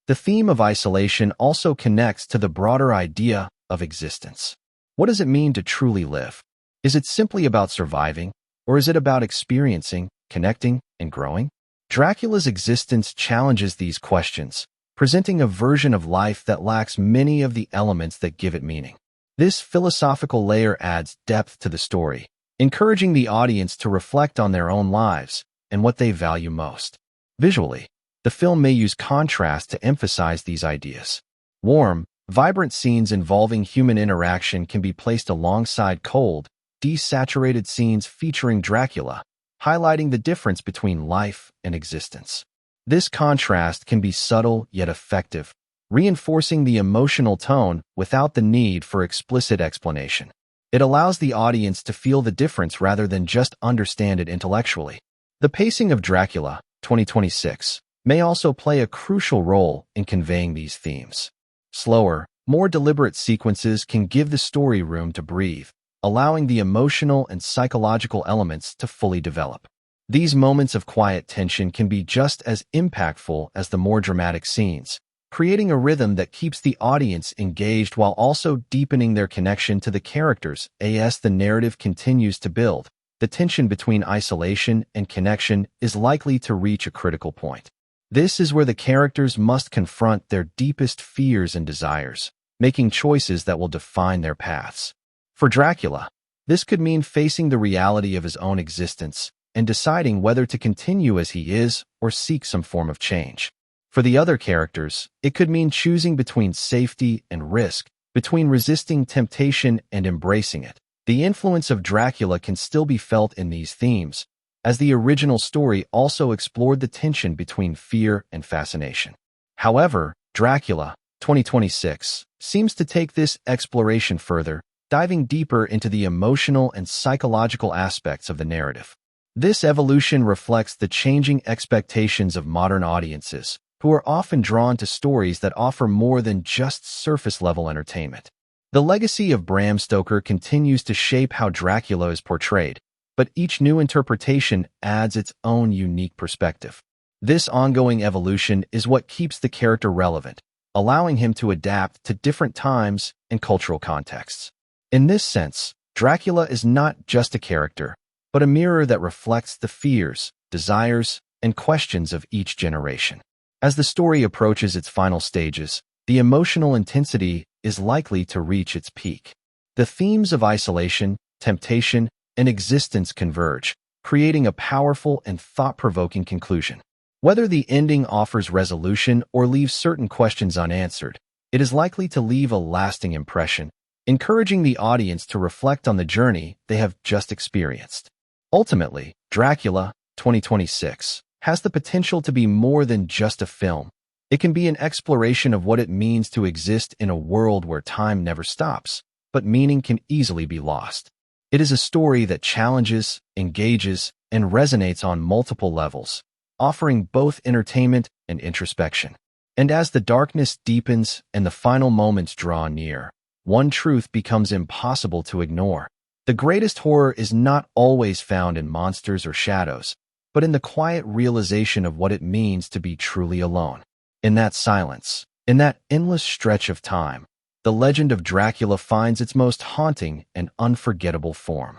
The theme of isolation also connects to the broader idea of existence. What does it mean to truly live? Is it simply about surviving, or is it about experiencing, connecting, and growing? Dracula's existence challenges these questions, presenting a version of life that lacks many of the elements that give it meaning. This philosophical layer adds depth to the story, encouraging the audience to reflect on their own lives and what they value most. Visually, the film may use contrast to emphasize these ideas. Warm, vibrant scenes involving human interaction can be placed alongside cold, desaturated scenes featuring Dracula, highlighting the difference between life and existence. This contrast can be subtle yet effective, reinforcing the emotional tone without the need for explicit explanation. It allows the audience to feel the difference rather than just understand it intellectually. The pacing of Dracula, 2026, may also play a crucial role in conveying these themes. Slower, more deliberate sequences can give the story room to breathe, allowing the emotional and psychological elements to fully develop. These moments of quiet tension can be just as impactful as the more dramatic scenes, creating a rhythm that keeps the audience engaged while also deepening their connection to the characters. As the narrative continues to build, the tension between isolation and connection is likely to reach a critical point. This is where the characters must confront their deepest fears and desires, making choices that will define their paths. For Dracula, this could mean facing the reality of his own existence and deciding whether to continue as he is or seek some form of change. For the other characters, it could mean choosing between safety and risk, between resisting temptation and embracing it. The influence of Dracula can still be felt in these themes, as the original story also explored the tension between fear and fascination. However, Dracula, 2026, seems to take this exploration further, diving deeper into the emotional and psychological aspects of the narrative. This evolution reflects the changing expectations of modern audiences, who are often drawn to stories that offer more than just surface-level entertainment. The legacy of Bram Stoker continues to shape how Dracula is portrayed, but each new interpretation adds its own unique perspective. This ongoing evolution is what keeps the character relevant, allowing him to adapt to different times and cultural contexts. In this sense, Dracula is not just a character, but a mirror that reflects the fears, desires, and questions of each generation. As the story approaches its final stages, the emotional intensity is likely to reach its peak. The themes of isolation, temptation, and existence converge, creating a powerful and thought-provoking conclusion. Whether the ending offers resolution or leaves certain questions unanswered, it is likely to leave a lasting impression, encouraging the audience to reflect on the journey they have just experienced. Ultimately, Dracula, 2026, has the potential to be more than just a film. It can be an exploration of what it means to exist in a world where time never stops, but meaning can easily be lost. It is a story that challenges, engages, and resonates on multiple levels, offering both entertainment and introspection. And as the darkness deepens and the final moments draw near, one truth becomes impossible to ignore. The greatest horror is not always found in monsters or shadows, but in the quiet realization of what it means to be truly alone. In that silence, in that endless stretch of time, the legend of Dracula finds its most haunting and unforgettable form.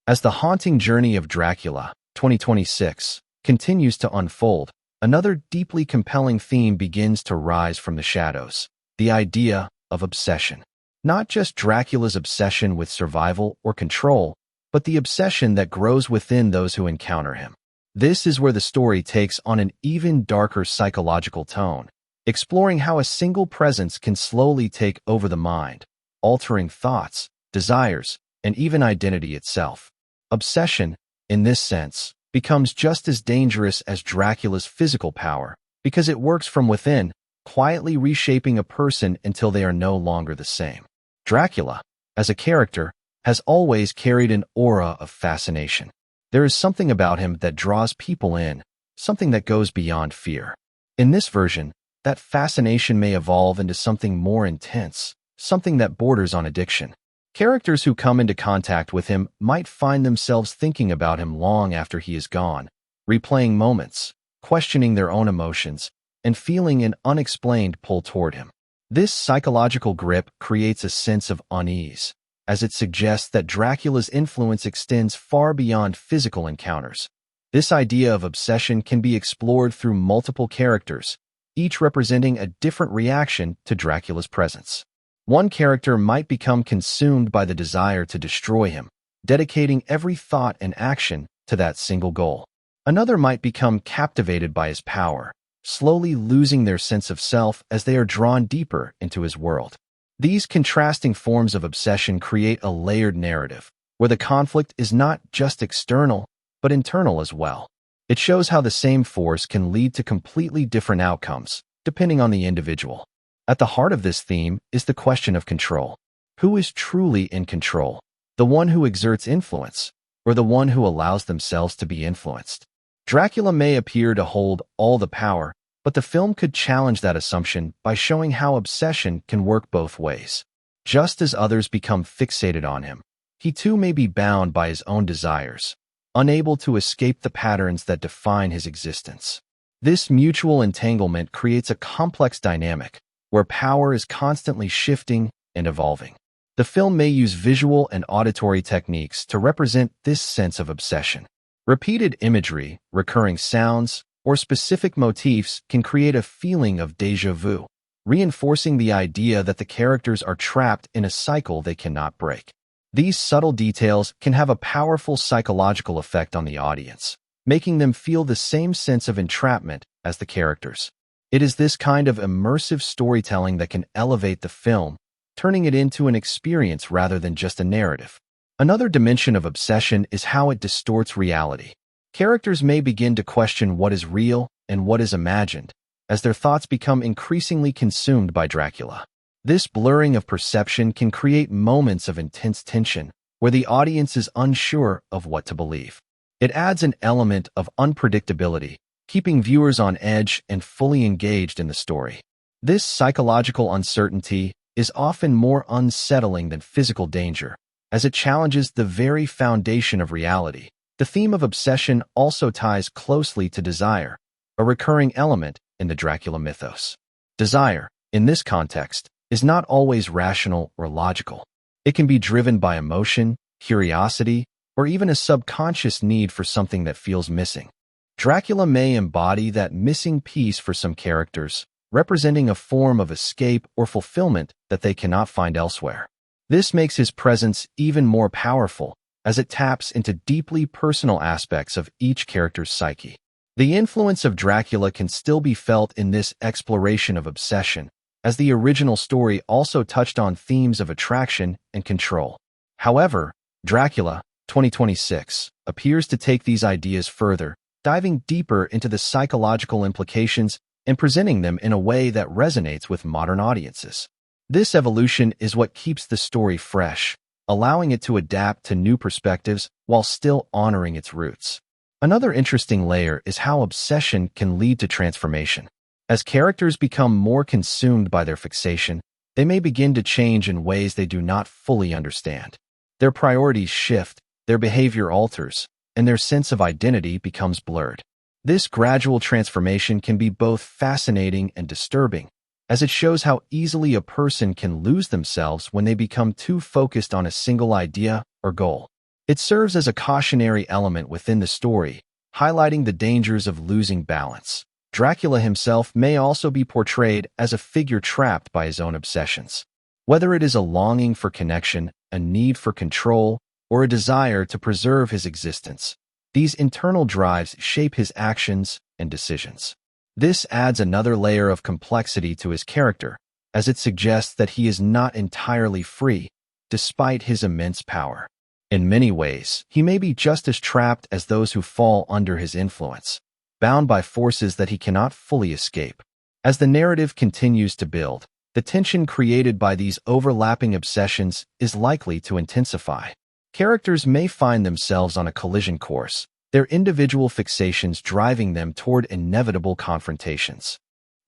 As the haunting journey of Dracula, 2026, continues to unfold, another deeply compelling theme begins to rise from the shadows: the idea of obsession. Not just Dracula's obsession with survival or control, but the obsession that grows within those who encounter him. This is where the story takes on an even darker psychological tone, exploring how a single presence can slowly take over the mind, altering thoughts, desires, and even identity itself. Obsession, in this sense, becomes just as dangerous as Dracula's physical power, because it works from within, quietly reshaping a person until they are no longer the same. Dracula, as a character, has always carried an aura of fascination. There is something about him that draws people in, something that goes beyond fear. In this version, that fascination may evolve into something more intense, something that borders on addiction. Characters who come into contact with him might find themselves thinking about him long after he is gone, replaying moments, questioning their own emotions, and feeling an unexplained pull toward him. This psychological grip creates a sense of unease, as it suggests that Dracula's influence extends far beyond physical encounters. This idea of obsession can be explored through multiple characters, each representing a different reaction to Dracula's presence. One character might become consumed by the desire to destroy him, dedicating every thought and action to that single goal. Another might become captivated by his power, slowly losing their sense of self as they are drawn deeper into his world. These contrasting forms of obsession create a layered narrative, where the conflict is not just external, but internal as well. It shows how the same force can lead to completely different outcomes, depending on the individual. At the heart of this theme is the question of control. Who is truly in control? The one who exerts influence, or the one who allows themselves to be influenced? Dracula may appear to hold all the power, but the film could challenge that assumption by showing how obsession can work both ways. Just as others become fixated on him, he too may be bound by his own desires, unable to escape the patterns that define his existence. This mutual entanglement creates a complex dynamic, where power is constantly shifting and evolving. The film may use visual and auditory techniques to represent this sense of obsession. Repeated imagery, recurring sounds, or specific motifs can create a feeling of déjà vu, reinforcing the idea that the characters are trapped in a cycle they cannot break. These subtle details can have a powerful psychological effect on the audience, making them feel the same sense of entrapment as the characters. It is this kind of immersive storytelling that can elevate the film, turning it into an experience rather than just a narrative. Another dimension of obsession is how it distorts reality. Characters may begin to question what is real and what is imagined, as their thoughts become increasingly consumed by Dracula. This blurring of perception can create moments of intense tension, where the audience is unsure of what to believe. It adds an element of unpredictability, keeping viewers on edge and fully engaged in the story. This psychological uncertainty is often more unsettling than physical danger, as it challenges the very foundation of reality. The theme of obsession also ties closely to desire, a recurring element in the Dracula mythos. Desire, in this context, is not always rational or logical. It can be driven by emotion, curiosity, or even a subconscious need for something that feels missing. Dracula may embody that missing piece for some characters, representing a form of escape or fulfillment that they cannot find elsewhere. This makes his presence even more powerful, as it taps into deeply personal aspects of each character's psyche. The influence of Dracula can still be felt in this exploration of obsession, as the original story also touched on themes of attraction and control. However, Dracula, 2026, appears to take these ideas further, diving deeper into the psychological implications and presenting them in a way that resonates with modern audiences. This evolution is what keeps the story fresh, allowing it to adapt to new perspectives while still honoring its roots. Another interesting layer is how obsession can lead to transformation. As characters become more consumed by their fixation, they may begin to change in ways they do not fully understand. Their priorities shift, their behavior alters, and their sense of identity becomes blurred. This gradual transformation can be both fascinating and disturbing, as it shows how easily a person can lose themselves when they become too focused on a single idea or goal. It serves as a cautionary element within the story, highlighting the dangers of losing balance. Dracula himself may also be portrayed as a figure trapped by his own obsessions. Whether it is a longing for connection, a need for control, or a desire to preserve his existence, these internal drives shape his actions and decisions. This adds another layer of complexity to his character, as it suggests that he is not entirely free, despite his immense power. In many ways, he may be just as trapped as those who fall under his influence, bound by forces that he cannot fully escape. As the narrative continues to build, the tension created by these overlapping obsessions is likely to intensify. Characters may find themselves on a collision course, their individual fixations driving them toward inevitable confrontations.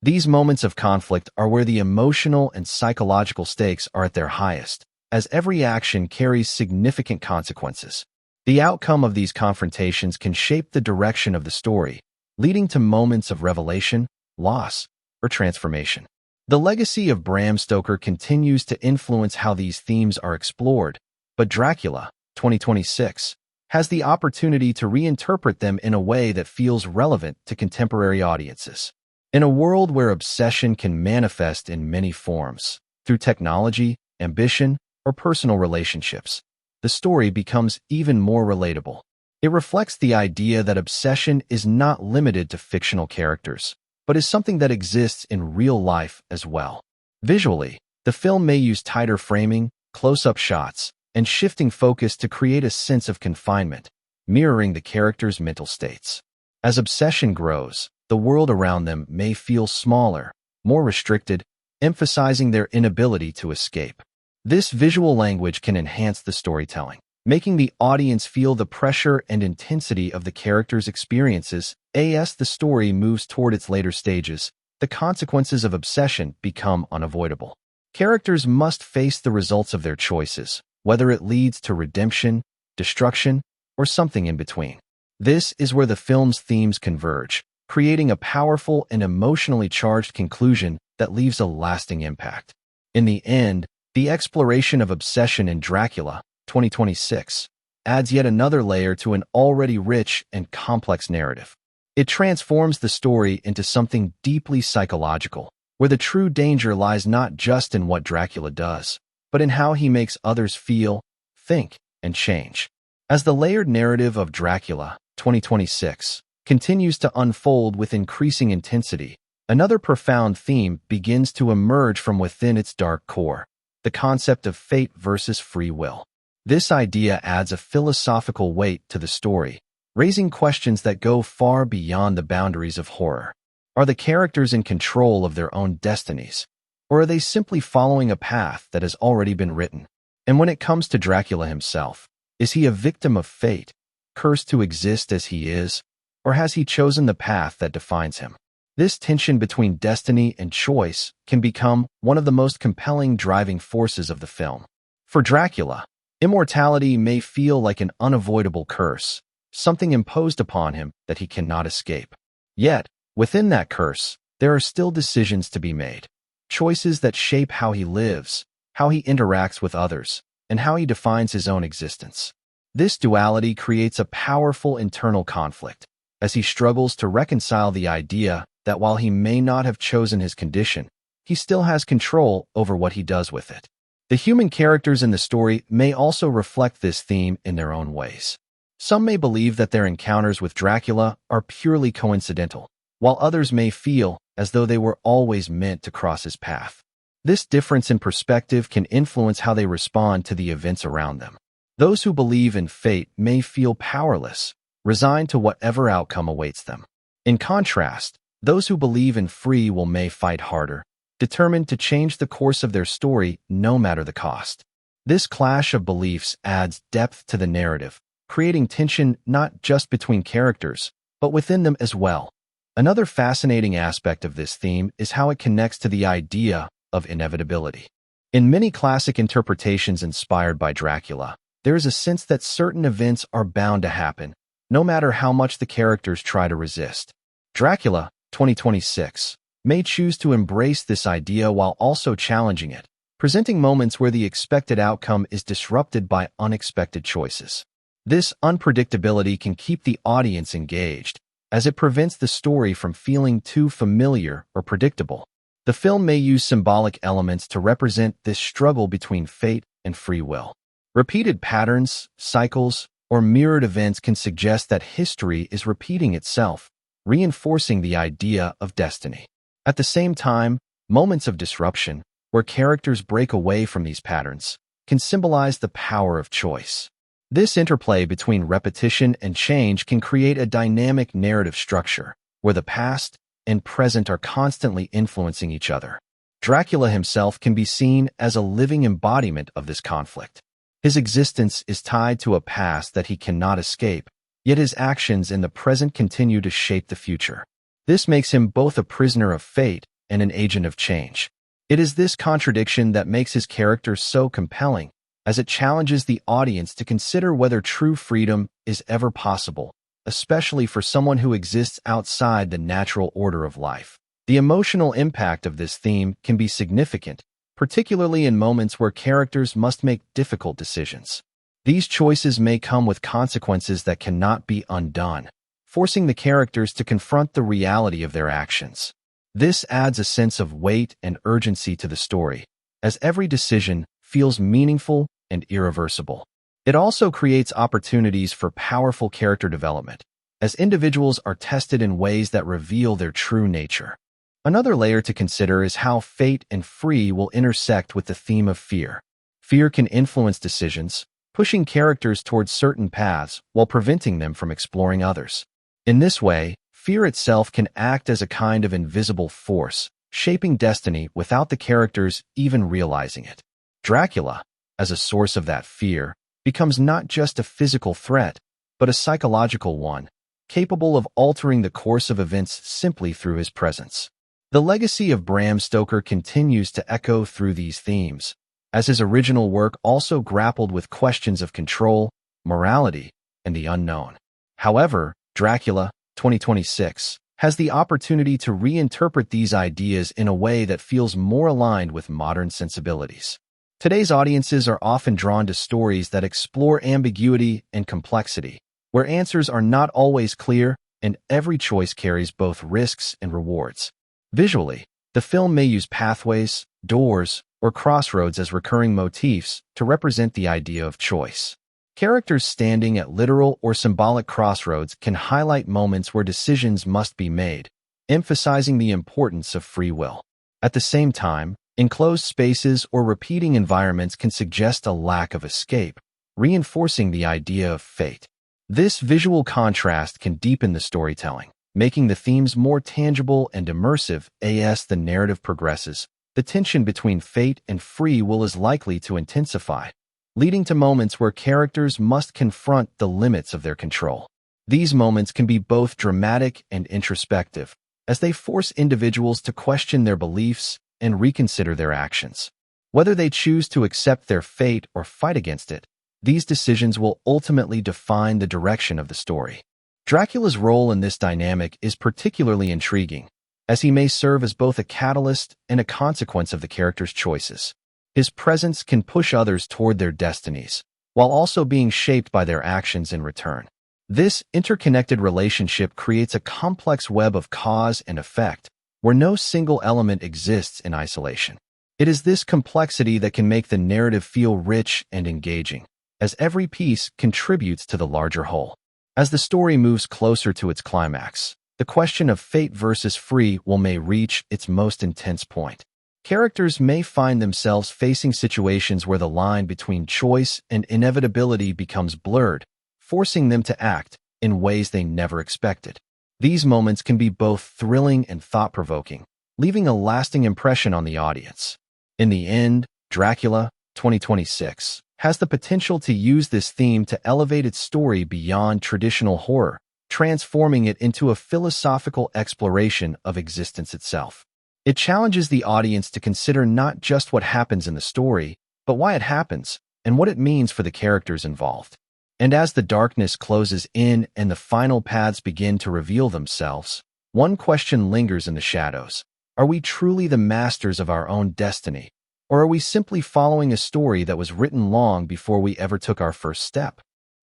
These moments of conflict are where the emotional and psychological stakes are at their highest, as every action carries significant consequences. The outcome of these confrontations can shape the direction of the story, leading to moments of revelation, loss, or transformation. The legacy of Bram Stoker continues to influence how these themes are explored, but Dracula, 2026, has the opportunity to reinterpret them in a way that feels relevant to contemporary audiences. In a world where obsession can manifest in many forms, through technology, ambition, or personal relationships, the story becomes even more relatable. It reflects the idea that obsession is not limited to fictional characters, but is something that exists in real life as well. Visually, the film may use tighter framing, close-up shots, and shifting focus to create a sense of confinement, mirroring the characters' mental states. As obsession grows, the world around them may feel smaller, more restricted, emphasizing their inability to escape. This visual language can enhance the storytelling, making the audience feel the pressure and intensity of the characters' experiences. As the story moves toward its later stages, the consequences of obsession become unavoidable. Characters must face the results of their choices, whether it leads to redemption, destruction, or something in between. This is where the film's themes converge, creating a powerful and emotionally charged conclusion that leaves a lasting impact. In the end, the exploration of obsession in Dracula, 2026, adds yet another layer to an already rich and complex narrative. It transforms the story into something deeply psychological, where the true danger lies not just in what Dracula does, but in how he makes others feel, think, and change. As the layered narrative of Dracula, 2026, continues to unfold with increasing intensity, another profound theme begins to emerge from within its dark core: the concept of fate versus free will. This idea adds a philosophical weight to the story, raising questions that go far beyond the boundaries of horror. Are the characters in control of their own destinies, or are they simply following a path that has already been written? And when it comes to Dracula himself, is he a victim of fate, cursed to exist as he is, or has he chosen the path that defines him? This tension between destiny and choice can become one of the most compelling driving forces of the film. For Dracula, immortality may feel like an unavoidable curse, something imposed upon him that he cannot escape. Yet, within that curse, there are still decisions to be made. Choices that shape how he lives, how he interacts with others, and how he defines his own existence. This duality creates a powerful internal conflict, as he struggles to reconcile the idea that while he may not have chosen his condition, he still has control over what he does with it. The human characters in the story may also reflect this theme in their own ways. Some may believe that their encounters with Dracula are purely coincidental, while others may feel as though they were always meant to cross his path. This difference in perspective can influence how they respond to the events around them. Those who believe in fate may feel powerless, resigned to whatever outcome awaits them. In contrast, those who believe in free will may fight harder, determined to change the course of their story no matter the cost. This clash of beliefs adds depth to the narrative, creating tension not just between characters, but within them as well. Another fascinating aspect of this theme is how it connects to the idea of inevitability. In many classic interpretations inspired by Dracula, there is a sense that certain events are bound to happen, no matter how much the characters try to resist. Dracula, 2026, may choose to embrace this idea while also challenging it, presenting moments where the expected outcome is disrupted by unexpected choices. This unpredictability can keep the audience engaged, as it prevents the story from feeling too familiar or predictable. The film may use symbolic elements to represent this struggle between fate and free will. Repeated patterns, cycles, or mirrored events can suggest that history is repeating itself, reinforcing the idea of destiny. At the same time, moments of disruption, where characters break away from these patterns, can symbolize the power of choice. This interplay between repetition and change can create a dynamic narrative structure, where the past and present are constantly influencing each other. Dracula himself can be seen as a living embodiment of this conflict. His existence is tied to a past that he cannot escape, yet his actions in the present continue to shape the future. This makes him both a prisoner of fate and an agent of change. It is this contradiction that makes his character so compelling, as it challenges the audience to consider whether true freedom is ever possible, especially for someone who exists outside the natural order of life. The emotional impact of this theme can be significant, particularly in moments where characters must make difficult decisions. These choices may come with consequences that cannot be undone, forcing the characters to confront the reality of their actions. This adds a sense of weight and urgency to the story, as every decision feels meaningful and irreversible. It also creates opportunities for powerful character development, as individuals are tested in ways that reveal their true nature. Another layer to consider is how fate and free will intersect with the theme of fear. Fear can influence decisions, pushing characters towards certain paths while preventing them from exploring others. In this way, fear itself can act as a kind of invisible force, shaping destiny without the characters even realizing it. Dracula, as a source of that fear, becomes not just a physical threat, but a psychological one, capable of altering the course of events simply through his presence. The legacy of Bram Stoker continues to echo through these themes, as his original work also grappled with questions of control, morality, and the unknown. However, Dracula, 2026, has the opportunity to reinterpret these ideas in a way that feels more aligned with modern sensibilities. Today's audiences are often drawn to stories that explore ambiguity and complexity, where answers are not always clear and every choice carries both risks and rewards. Visually, the film may use pathways, doors, or crossroads as recurring motifs to represent the idea of choice. Characters standing at literal or symbolic crossroads can highlight moments where decisions must be made, emphasizing the importance of free will. At the same time, enclosed spaces or repeating environments can suggest a lack of escape, reinforcing the idea of fate. This visual contrast can deepen the storytelling, making the themes more tangible and immersive as the narrative progresses. The tension between fate and free will is likely to intensify, leading to moments where characters must confront the limits of their control. These moments can be both dramatic and introspective, as they force individuals to question their beliefs and reconsider their actions. Whether they choose to accept their fate or fight against it, these decisions will ultimately define the direction of the story. Dracula's role in this dynamic is particularly intriguing, as he may serve as both a catalyst and a consequence of the character's choices. His presence can push others toward their destinies, while also being shaped by their actions in return. This interconnected relationship creates a complex web of cause and effect, where no single element exists in isolation. It is this complexity that can make the narrative feel rich and engaging, as every piece contributes to the larger whole. As the story moves closer to its climax, the question of fate versus free will may reach its most intense point. Characters may find themselves facing situations where the line between choice and inevitability becomes blurred, forcing them to act in ways they never expected. These moments can be both thrilling and thought-provoking, leaving a lasting impression on the audience. In the end, Dracula, 2026, has the potential to use this theme to elevate its story beyond traditional horror, transforming it into a philosophical exploration of existence itself. It challenges the audience to consider not just what happens in the story, but why it happens and what it means for the characters involved. And as the darkness closes in and the final paths begin to reveal themselves, one question lingers in the shadows. Are we truly the masters of our own destiny, or are we simply following a story that was written long before we ever took our first step?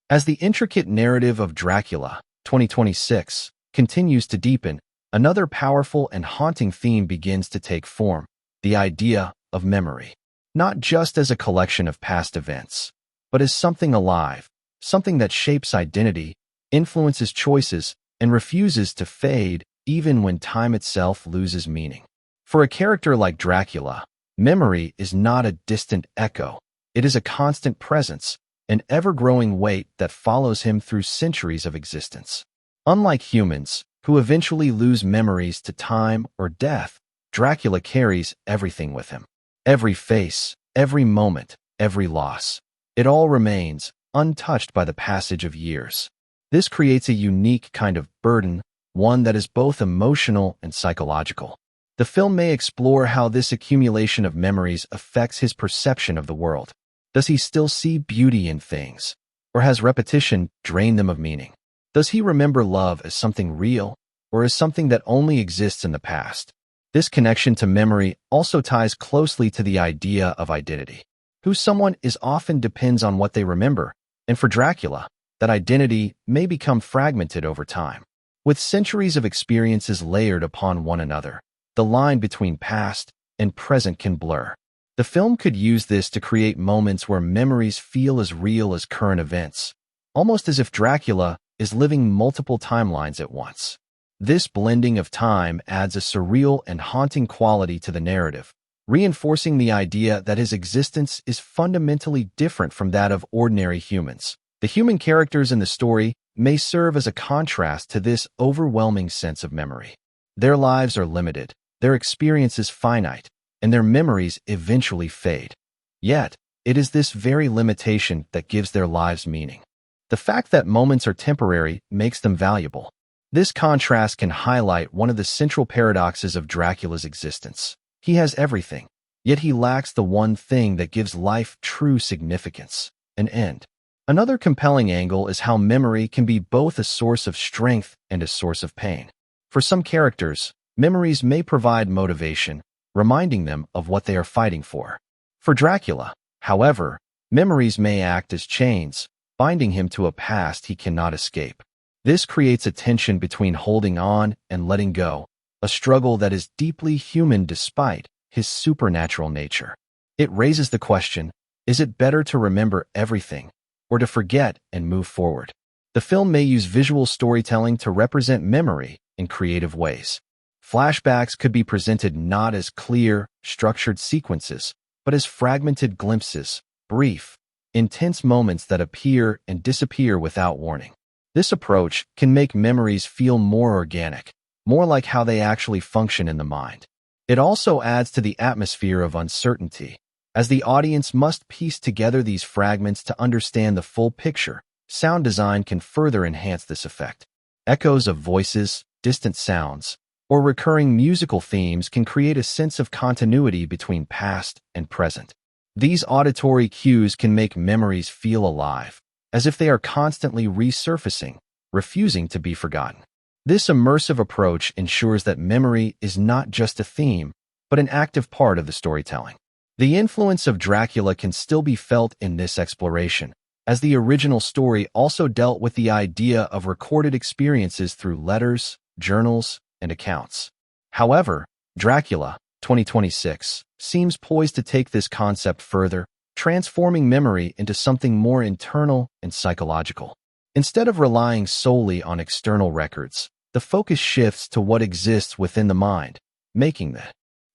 As the intricate narrative of Dracula, 2026, continues to deepen, another powerful and haunting theme begins to take form: the idea of memory. Not just as a collection of past events, but as something alive, something that shapes identity, influences choices, and refuses to fade even when time itself loses meaning. For a character like Dracula, memory is not a distant echo. It is a constant presence, an ever-growing weight that follows him through centuries of existence. Unlike humans, who eventually lose memories to time or death, Dracula carries everything with him. Every face, every moment, every loss. It all remains untouched by the passage of years. This creates a unique kind of burden, one that is both emotional and psychological. The film may explore how this accumulation of memories affects his perception of the world. Does he still see beauty in things, or has repetition drained them of meaning? Does he remember love as something real, or as something that only exists in the past? This connection to memory also ties closely to the idea of identity. Who someone is often depends on what they remember, and for Dracula, that identity may become fragmented over time. With centuries of experiences layered upon one another, the line between past and present can blur. The film could use this to create moments where memories feel as real as current events, almost as if Dracula is living multiple timelines at once. This blending of time adds a surreal and haunting quality to the narrative, reinforcing the idea that his existence is fundamentally different from that of ordinary humans. The human characters in the story may serve as a contrast to this overwhelming sense of memory. Their lives are limited, their experiences finite, and their memories eventually fade. Yet, it is this very limitation that gives their lives meaning. The fact that moments are temporary makes them valuable. This contrast can highlight one of the central paradoxes of Dracula's existence. He has everything, yet he lacks the one thing that gives life true significance: an end. Another compelling angle is how memory can be both a source of strength and a source of pain. For some characters, memories may provide motivation, reminding them of what they are fighting for. For Dracula, however, memories may act as chains, binding him to a past he cannot escape. This creates a tension between holding on and letting go, a struggle that is deeply human despite his supernatural nature. It raises the question, is it better to remember everything, or to forget and move forward? The film may use visual storytelling to represent memory in creative ways. Flashbacks could be presented not as clear, structured sequences, but as fragmented glimpses, brief, intense moments that appear and disappear without warning. This approach can make memories feel more organic, more like how they actually function in the mind. It also adds to the atmosphere of uncertainty, as the audience must piece together these fragments to understand the full picture. Sound design can further enhance this effect. Echoes of voices, distant sounds, or recurring musical themes can create a sense of continuity between past and present. These auditory cues can make memories feel alive, as if they are constantly resurfacing, refusing to be forgotten. This immersive approach ensures that memory is not just a theme, but an active part of the storytelling. The influence of Dracula can still be felt in this exploration, as the original story also dealt with the idea of recorded experiences through letters, journals, and accounts. However, Dracula, 2026, seems poised to take this concept further, transforming memory into something more internal and psychological. Instead of relying solely on external records, the focus shifts to what exists within the mind, making the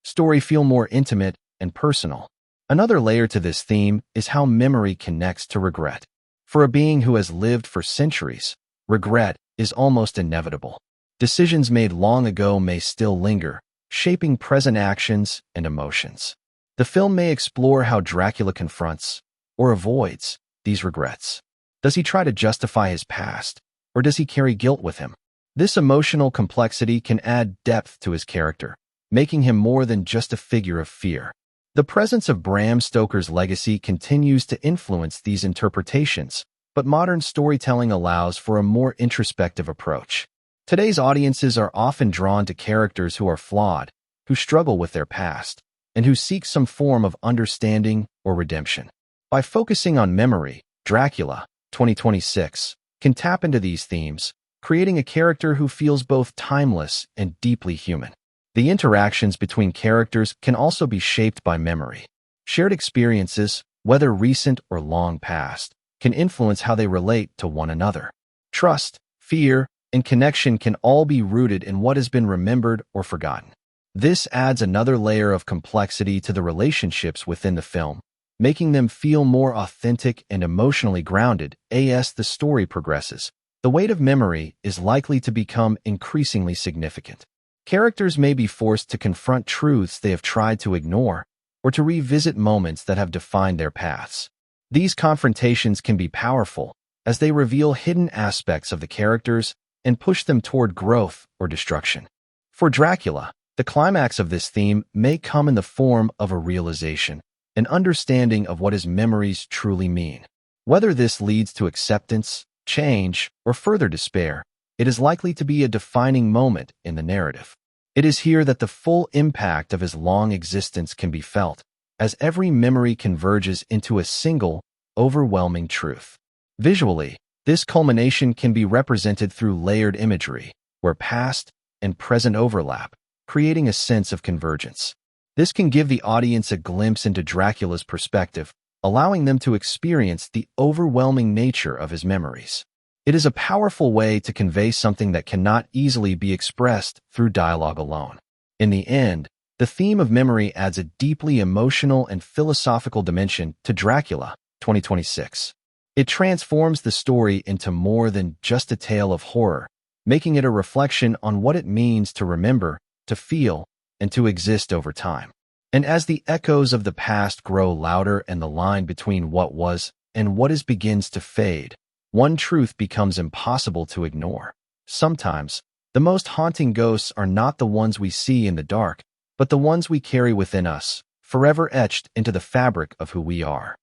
story feel more intimate and personal. Another layer to this theme is how memory connects to regret. For a being who has lived for centuries, regret is almost inevitable. Decisions made long ago may still linger, shaping present actions and emotions. The film may explore how Dracula confronts, or avoids, these regrets. Does he try to justify his past, or does he carry guilt with him? This emotional complexity can add depth to his character, making him more than just a figure of fear. The presence of Bram Stoker's legacy continues to influence these interpretations, but modern storytelling allows for a more introspective approach. Today's audiences are often drawn to characters who are flawed, who struggle with their past, and who seek some form of understanding or redemption. By focusing on memory, Dracula, 2026, can tap into these themes, creating a character who feels both timeless and deeply human. The interactions between characters can also be shaped by memory. Shared experiences, whether recent or long past, can influence how they relate to one another. Trust, fear, and connection can all be rooted in what has been remembered or forgotten. This adds another layer of complexity to the relationships within the film, making them feel more authentic and emotionally grounded as the story progresses. The weight of memory is likely to become increasingly significant. Characters may be forced to confront truths they have tried to ignore, or to revisit moments that have defined their paths. These confrontations can be powerful, as they reveal hidden aspects of the characters and push them toward growth or destruction. For Dracula, the climax of this theme may come in the form of a realization, an understanding of what his memories truly mean. Whether this leads to acceptance, change, or further despair, it is likely to be a defining moment in the narrative. It is here that the full impact of his long existence can be felt, as every memory converges into a single, overwhelming truth. Visually, this culmination can be represented through layered imagery, where past and present overlap, creating a sense of convergence. This can give the audience a glimpse into Dracula's perspective, allowing them to experience the overwhelming nature of his memories. It is a powerful way to convey something that cannot easily be expressed through dialogue alone. In the end, the theme of memory adds a deeply emotional and philosophical dimension to Dracula, 2026. It transforms the story into more than just a tale of horror, making it a reflection on what it means to remember, to feel, and to exist over time. And as the echoes of the past grow louder and the line between what was and what is begins to fade, one truth becomes impossible to ignore. Sometimes, the most haunting ghosts are not the ones we see in the dark, but the ones we carry within us, forever etched into the fabric of who we are.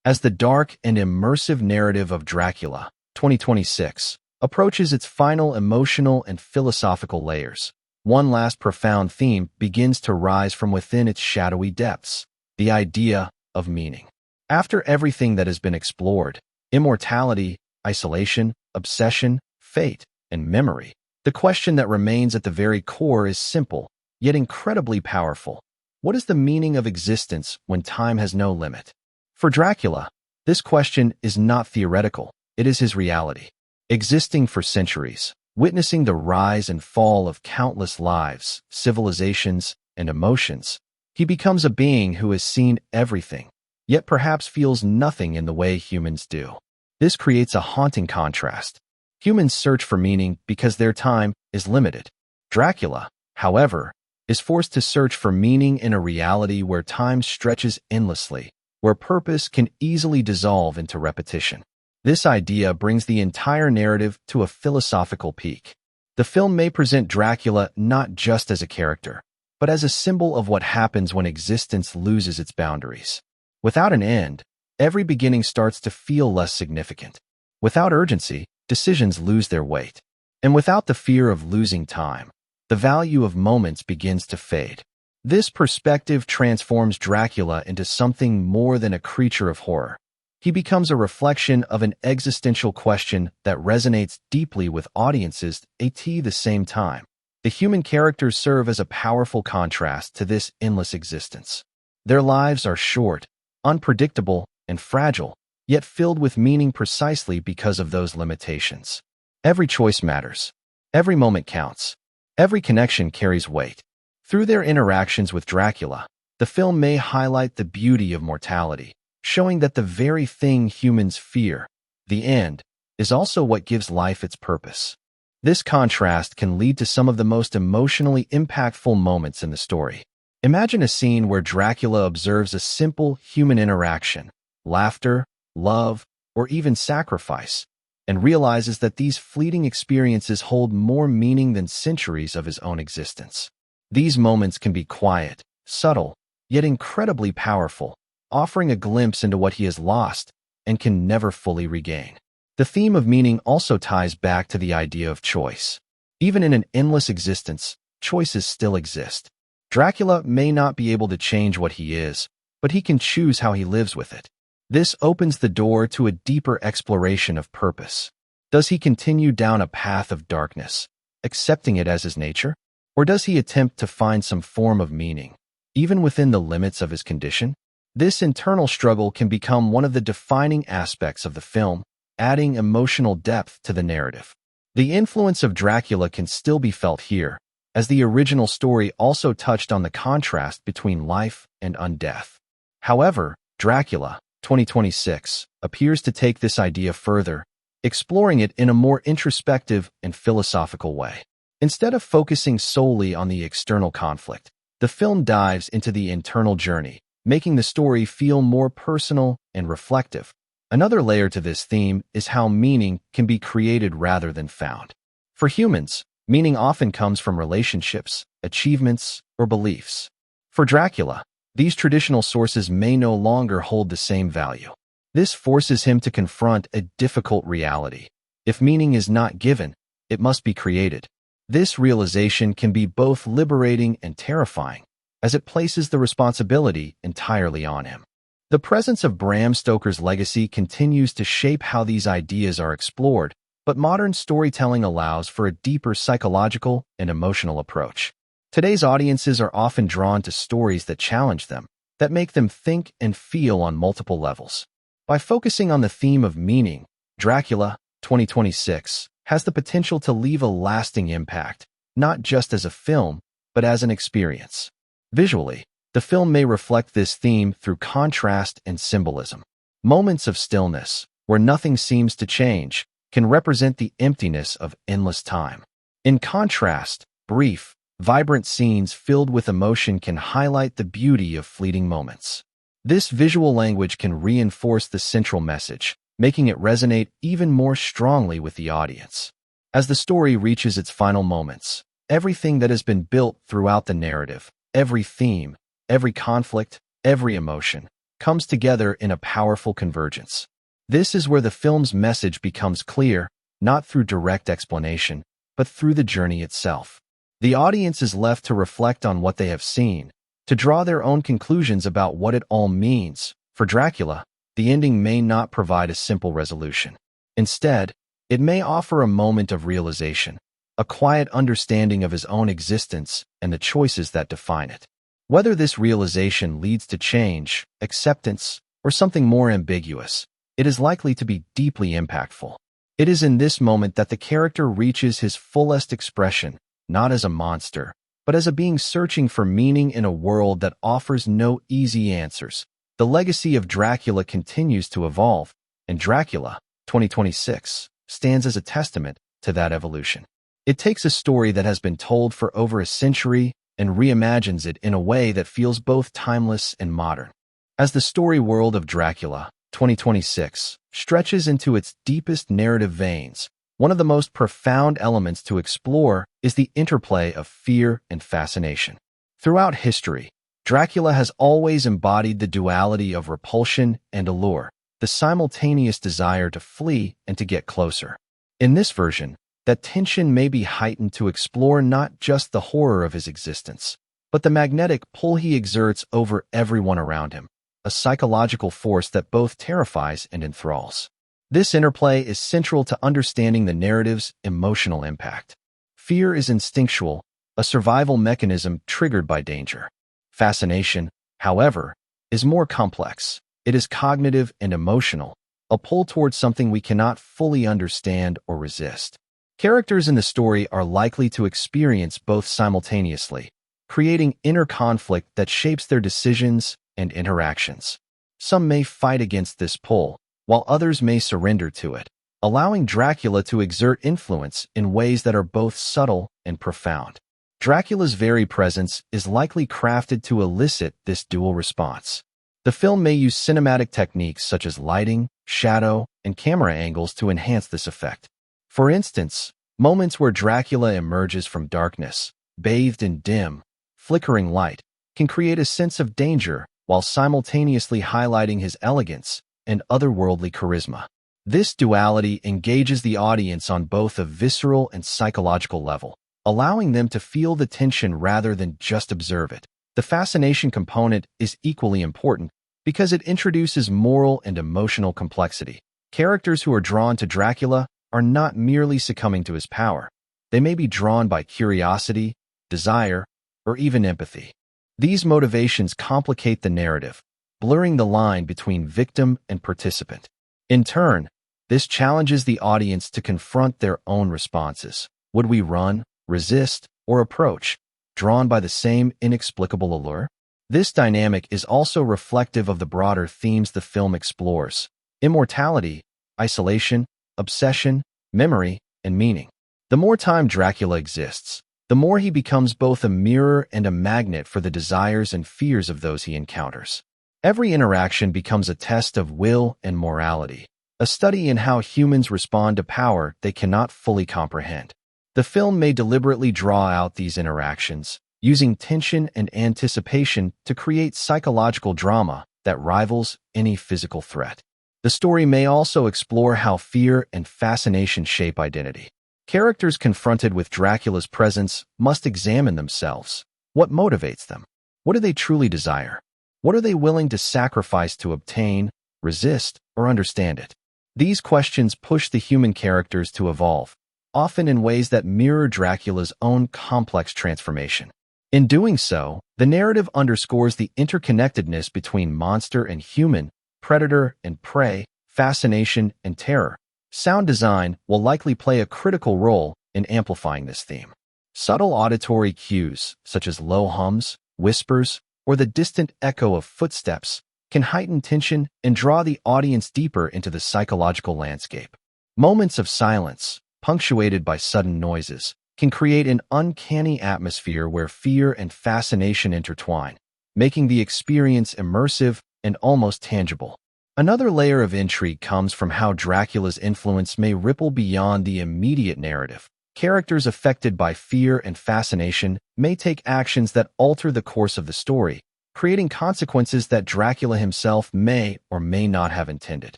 As the dark and immersive narrative of Dracula, 2026, approaches its final emotional and philosophical layers, one last profound theme begins to rise from within its shadowy depths: the idea of meaning. After everything that has been explored, immortality, isolation, obsession, fate, and memory, the question that remains at the very core is simple, yet incredibly powerful. What is the meaning of existence when time has no limit? For Dracula, this question is not theoretical, it is his reality. Existing for centuries, witnessing the rise and fall of countless lives, civilizations, and emotions, he becomes a being who has seen everything, yet perhaps feels nothing in the way humans do. This creates a haunting contrast. Humans search for meaning because their time is limited. Dracula, however, is forced to search for meaning in a reality where time stretches endlessly, where purpose can easily dissolve into repetition. This idea brings the entire narrative to a philosophical peak. The film may present Dracula not just as a character, but as a symbol of what happens when existence loses its boundaries. Without an end, every beginning starts to feel less significant. Without urgency, decisions lose their weight. And without the fear of losing time, the value of moments begins to fade. This perspective transforms Dracula into something more than a creature of horror. He becomes a reflection of an existential question that resonates deeply with audiences at the same time. The human characters serve as a powerful contrast to this endless existence. Their lives are short, unpredictable, and fragile, yet filled with meaning precisely because of those limitations. Every choice matters. Every moment counts. Every connection carries weight. Through their interactions with Dracula, the film may highlight the beauty of mortality, showing that the very thing humans fear, the end, is also what gives life its purpose. This contrast can lead to some of the most emotionally impactful moments in the story. Imagine a scene where Dracula observes a simple human interaction, laughter, love, or even sacrifice, and realizes that these fleeting experiences hold more meaning than centuries of his own existence. These moments can be quiet, subtle, yet incredibly powerful, offering a glimpse into what he has lost and can never fully regain. The theme of meaning also ties back to the idea of choice. Even in an endless existence, choices still exist. Dracula may not be able to change what he is, but he can choose how he lives with it. This opens the door to a deeper exploration of purpose. Does he continue down a path of darkness, accepting it as his nature? Or does he attempt to find some form of meaning, even within the limits of his condition? This internal struggle can become one of the defining aspects of the film, adding emotional depth to the narrative. The influence of Dracula can still be felt here, as the original story also touched on the contrast between life and undeath. However, Dracula, 2026, appears to take this idea further, exploring it in a more introspective and philosophical way. Instead of focusing solely on the external conflict, the film dives into the internal journey, making the story feel more personal and reflective. Another layer to this theme is how meaning can be created rather than found. For humans, meaning often comes from relationships, achievements, or beliefs. For Dracula, these traditional sources may no longer hold the same value. This forces him to confront a difficult reality. If meaning is not given, it must be created. This realization can be both liberating and terrifying, as it places the responsibility entirely on him. The presence of Bram Stoker's legacy continues to shape how these ideas are explored, but modern storytelling allows for a deeper psychological and emotional approach. Today's audiences are often drawn to stories that challenge them, that make them think and feel on multiple levels. By focusing on the theme of meaning, Dracula, 2026, has the potential to leave a lasting impact, not just as a film, but as an experience. Visually, the film may reflect this theme through contrast and symbolism. Moments of stillness, where nothing seems to change, can represent the emptiness of endless time. In contrast, brief, vibrant scenes filled with emotion can highlight the beauty of fleeting moments. This visual language can reinforce the central message, making it resonate even more strongly with the audience. As the story reaches its final moments, everything that has been built throughout the narrative, every theme, every conflict, every emotion, comes together in a powerful convergence. This is where the film's message becomes clear, not through direct explanation, but through the journey itself. The audience is left to reflect on what they have seen, to draw their own conclusions about what it all means. For Dracula, the ending may not provide a simple resolution. Instead, it may offer a moment of realization, a quiet understanding of his own existence and the choices that define it. Whether this realization leads to change, acceptance, or something more ambiguous, it is likely to be deeply impactful. It is in this moment that the character reaches his fullest expression, not as a monster, but as a being searching for meaning in a world that offers no easy answers. The legacy of Dracula continues to evolve, and Dracula, 2026, stands as a testament to that evolution. It takes a story that has been told for over a century and reimagines it in a way that feels both timeless and modern. As the story world of Dracula, 2026, stretches into its deepest narrative veins, one of the most profound elements to explore is the interplay of fear and fascination. Throughout history, Dracula has always embodied the duality of repulsion and allure, the simultaneous desire to flee and to get closer. In this version, that tension may be heightened to explore not just the horror of his existence, but the magnetic pull he exerts over everyone around him, a psychological force that both terrifies and enthralls. This interplay is central to understanding the narrative's emotional impact. Fear is instinctual, a survival mechanism triggered by danger. Fascination, however, is more complex. It is cognitive and emotional, a pull towards something we cannot fully understand or resist. Characters in the story are likely to experience both simultaneously, creating inner conflict that shapes their decisions and interactions. Some may fight against this pull, while others may surrender to it, allowing Dracula to exert influence in ways that are both subtle and profound. Dracula's very presence is likely crafted to elicit this dual response. The film may use cinematic techniques such as lighting, shadow, and camera angles to enhance this effect. For instance, moments where Dracula emerges from darkness, bathed in dim, flickering light, can create a sense of danger while simultaneously highlighting his elegance and otherworldly charisma. This duality engages the audience on both a visceral and psychological level, allowing them to feel the tension rather than just observe it. The fascination component is equally important because it introduces moral and emotional complexity. Characters who are drawn to Dracula are not merely succumbing to his power. They may be drawn by curiosity, desire, or even empathy. These motivations complicate the narrative, blurring the line between victim and participant. In turn, this challenges the audience to confront their own responses. Would we run, resist, or approach, drawn by the same inexplicable allure? This dynamic is also reflective of the broader themes the film explores: immortality, isolation, obsession, memory, and meaning. The more time Dracula exists, the more he becomes both a mirror and a magnet for the desires and fears of those he encounters. Every interaction becomes a test of will and morality, a study in how humans respond to power they cannot fully comprehend. The film may deliberately draw out these interactions, using tension and anticipation to create psychological drama that rivals any physical threat. The story may also explore how fear and fascination shape identity. Characters confronted with Dracula's presence must examine themselves. What motivates them? What do they truly desire? What are they willing to sacrifice to obtain, resist, or understand it? These questions push the human characters to evolve, often in ways that mirror Dracula's own complex transformation. In doing so, the narrative underscores the interconnectedness between monster and human, predator and prey, fascination and terror. Sound design will likely play a critical role in amplifying this theme. Subtle auditory cues, such as low hums, whispers, or the distant echo of footsteps, can heighten tension and draw the audience deeper into the psychological landscape. Moments of silence, punctuated by sudden noises, can create an uncanny atmosphere where fear and fascination intertwine, making the experience immersive and almost tangible. Another layer of intrigue comes from how Dracula's influence may ripple beyond the immediate narrative. Characters affected by fear and fascination may take actions that alter the course of the story, creating consequences that Dracula himself may or may not have intended.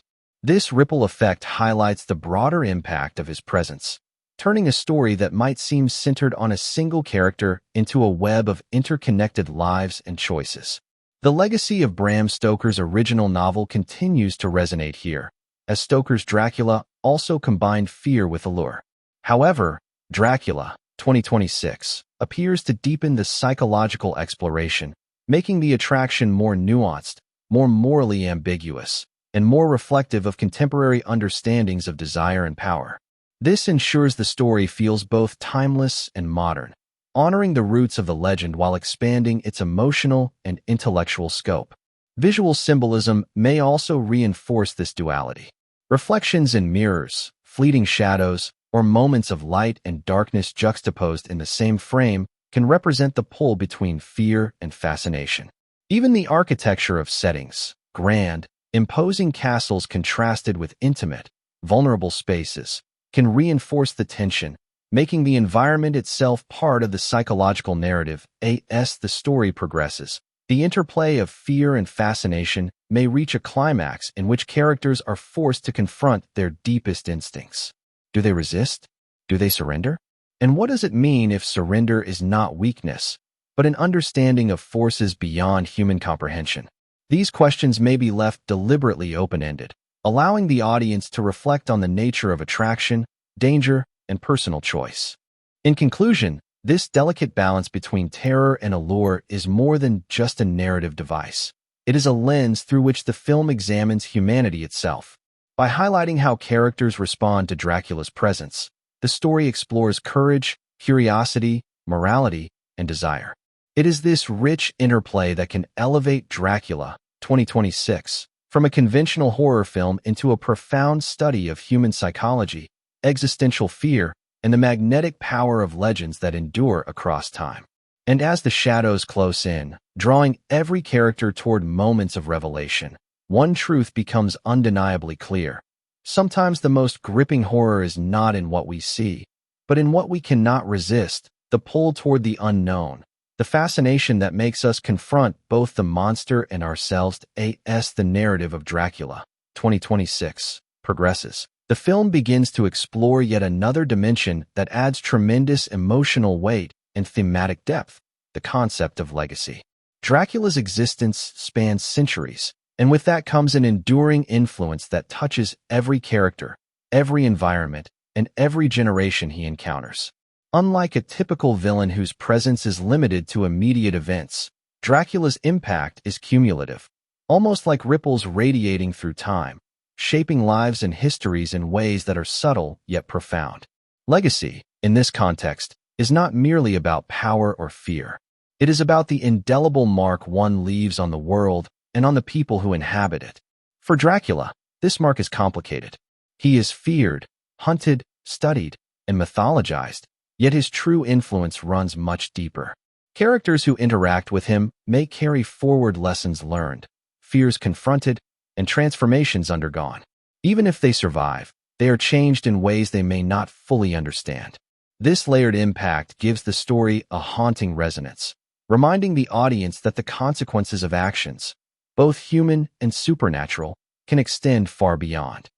This ripple effect highlights the broader impact of his presence, turning a story that might seem centered on a single character into a web of interconnected lives and choices. The legacy of Bram Stoker's original novel continues to resonate here, as Stoker's Dracula also combined fear with allure. However, Dracula, 2026, appears to deepen the psychological exploration, making the attraction more nuanced, more morally ambiguous, and more reflective of contemporary understandings of desire and power. This ensures the story feels both timeless and modern, honoring the roots of the legend while expanding its emotional and intellectual scope. Visual symbolism may also reinforce this duality. Reflections in mirrors, fleeting shadows, or moments of light and darkness juxtaposed in the same frame can represent the pull between fear and fascination. Even the architecture of settings, grand, imposing castles contrasted with intimate, vulnerable spaces, can reinforce the tension, making the environment itself part of the psychological narrative. As the story progresses, the interplay of fear and fascination may reach a climax in which characters are forced to confront their deepest instincts. Do they resist? Do they surrender? And what does it mean if surrender is not weakness, but an understanding of forces beyond human comprehension? These questions may be left deliberately open-ended, allowing the audience to reflect on the nature of attraction, danger, and personal choice. In conclusion, this delicate balance between terror and allure is more than just a narrative device. It is a lens through which the film examines humanity itself. By highlighting how characters respond to Dracula's presence, the story explores courage, curiosity, morality, and desire. It is this rich interplay that can elevate Dracula, 2026, from a conventional horror film into a profound study of human psychology, existential fear, and the magnetic power of legends that endure across time. And as the shadows close in, drawing every character toward moments of revelation, one truth becomes undeniably clear. Sometimes the most gripping horror is not in what we see, but in what we cannot resist, the pull toward the unknown, the fascination that makes us confront both the monster and ourselves. As the narrative of Dracula, 2026, progresses, The film begins to explore yet another dimension that adds tremendous emotional weight and thematic depth, the concept of legacy. Dracula's existence spans centuries, and with that comes an enduring influence that touches every character, every environment, and every generation he encounters. Unlike a typical villain whose presence is limited to immediate events, Dracula's impact is cumulative, almost like ripples radiating through time, shaping lives and histories in ways that are subtle yet profound. Legacy, in this context, is not merely about power or fear. It is about the indelible mark one leaves on the world and on the people who inhabit it. For Dracula, this mark is complicated. He is feared, hunted, studied, and mythologized, yet his true influence runs much deeper. Characters who interact with him may carry forward lessons learned, fears confronted, and transformations undergone. Even if they survive, they are changed in ways they may not fully understand. This layered impact gives the story a haunting resonance, reminding the audience that the consequences of actions, both human and supernatural, can extend far beyond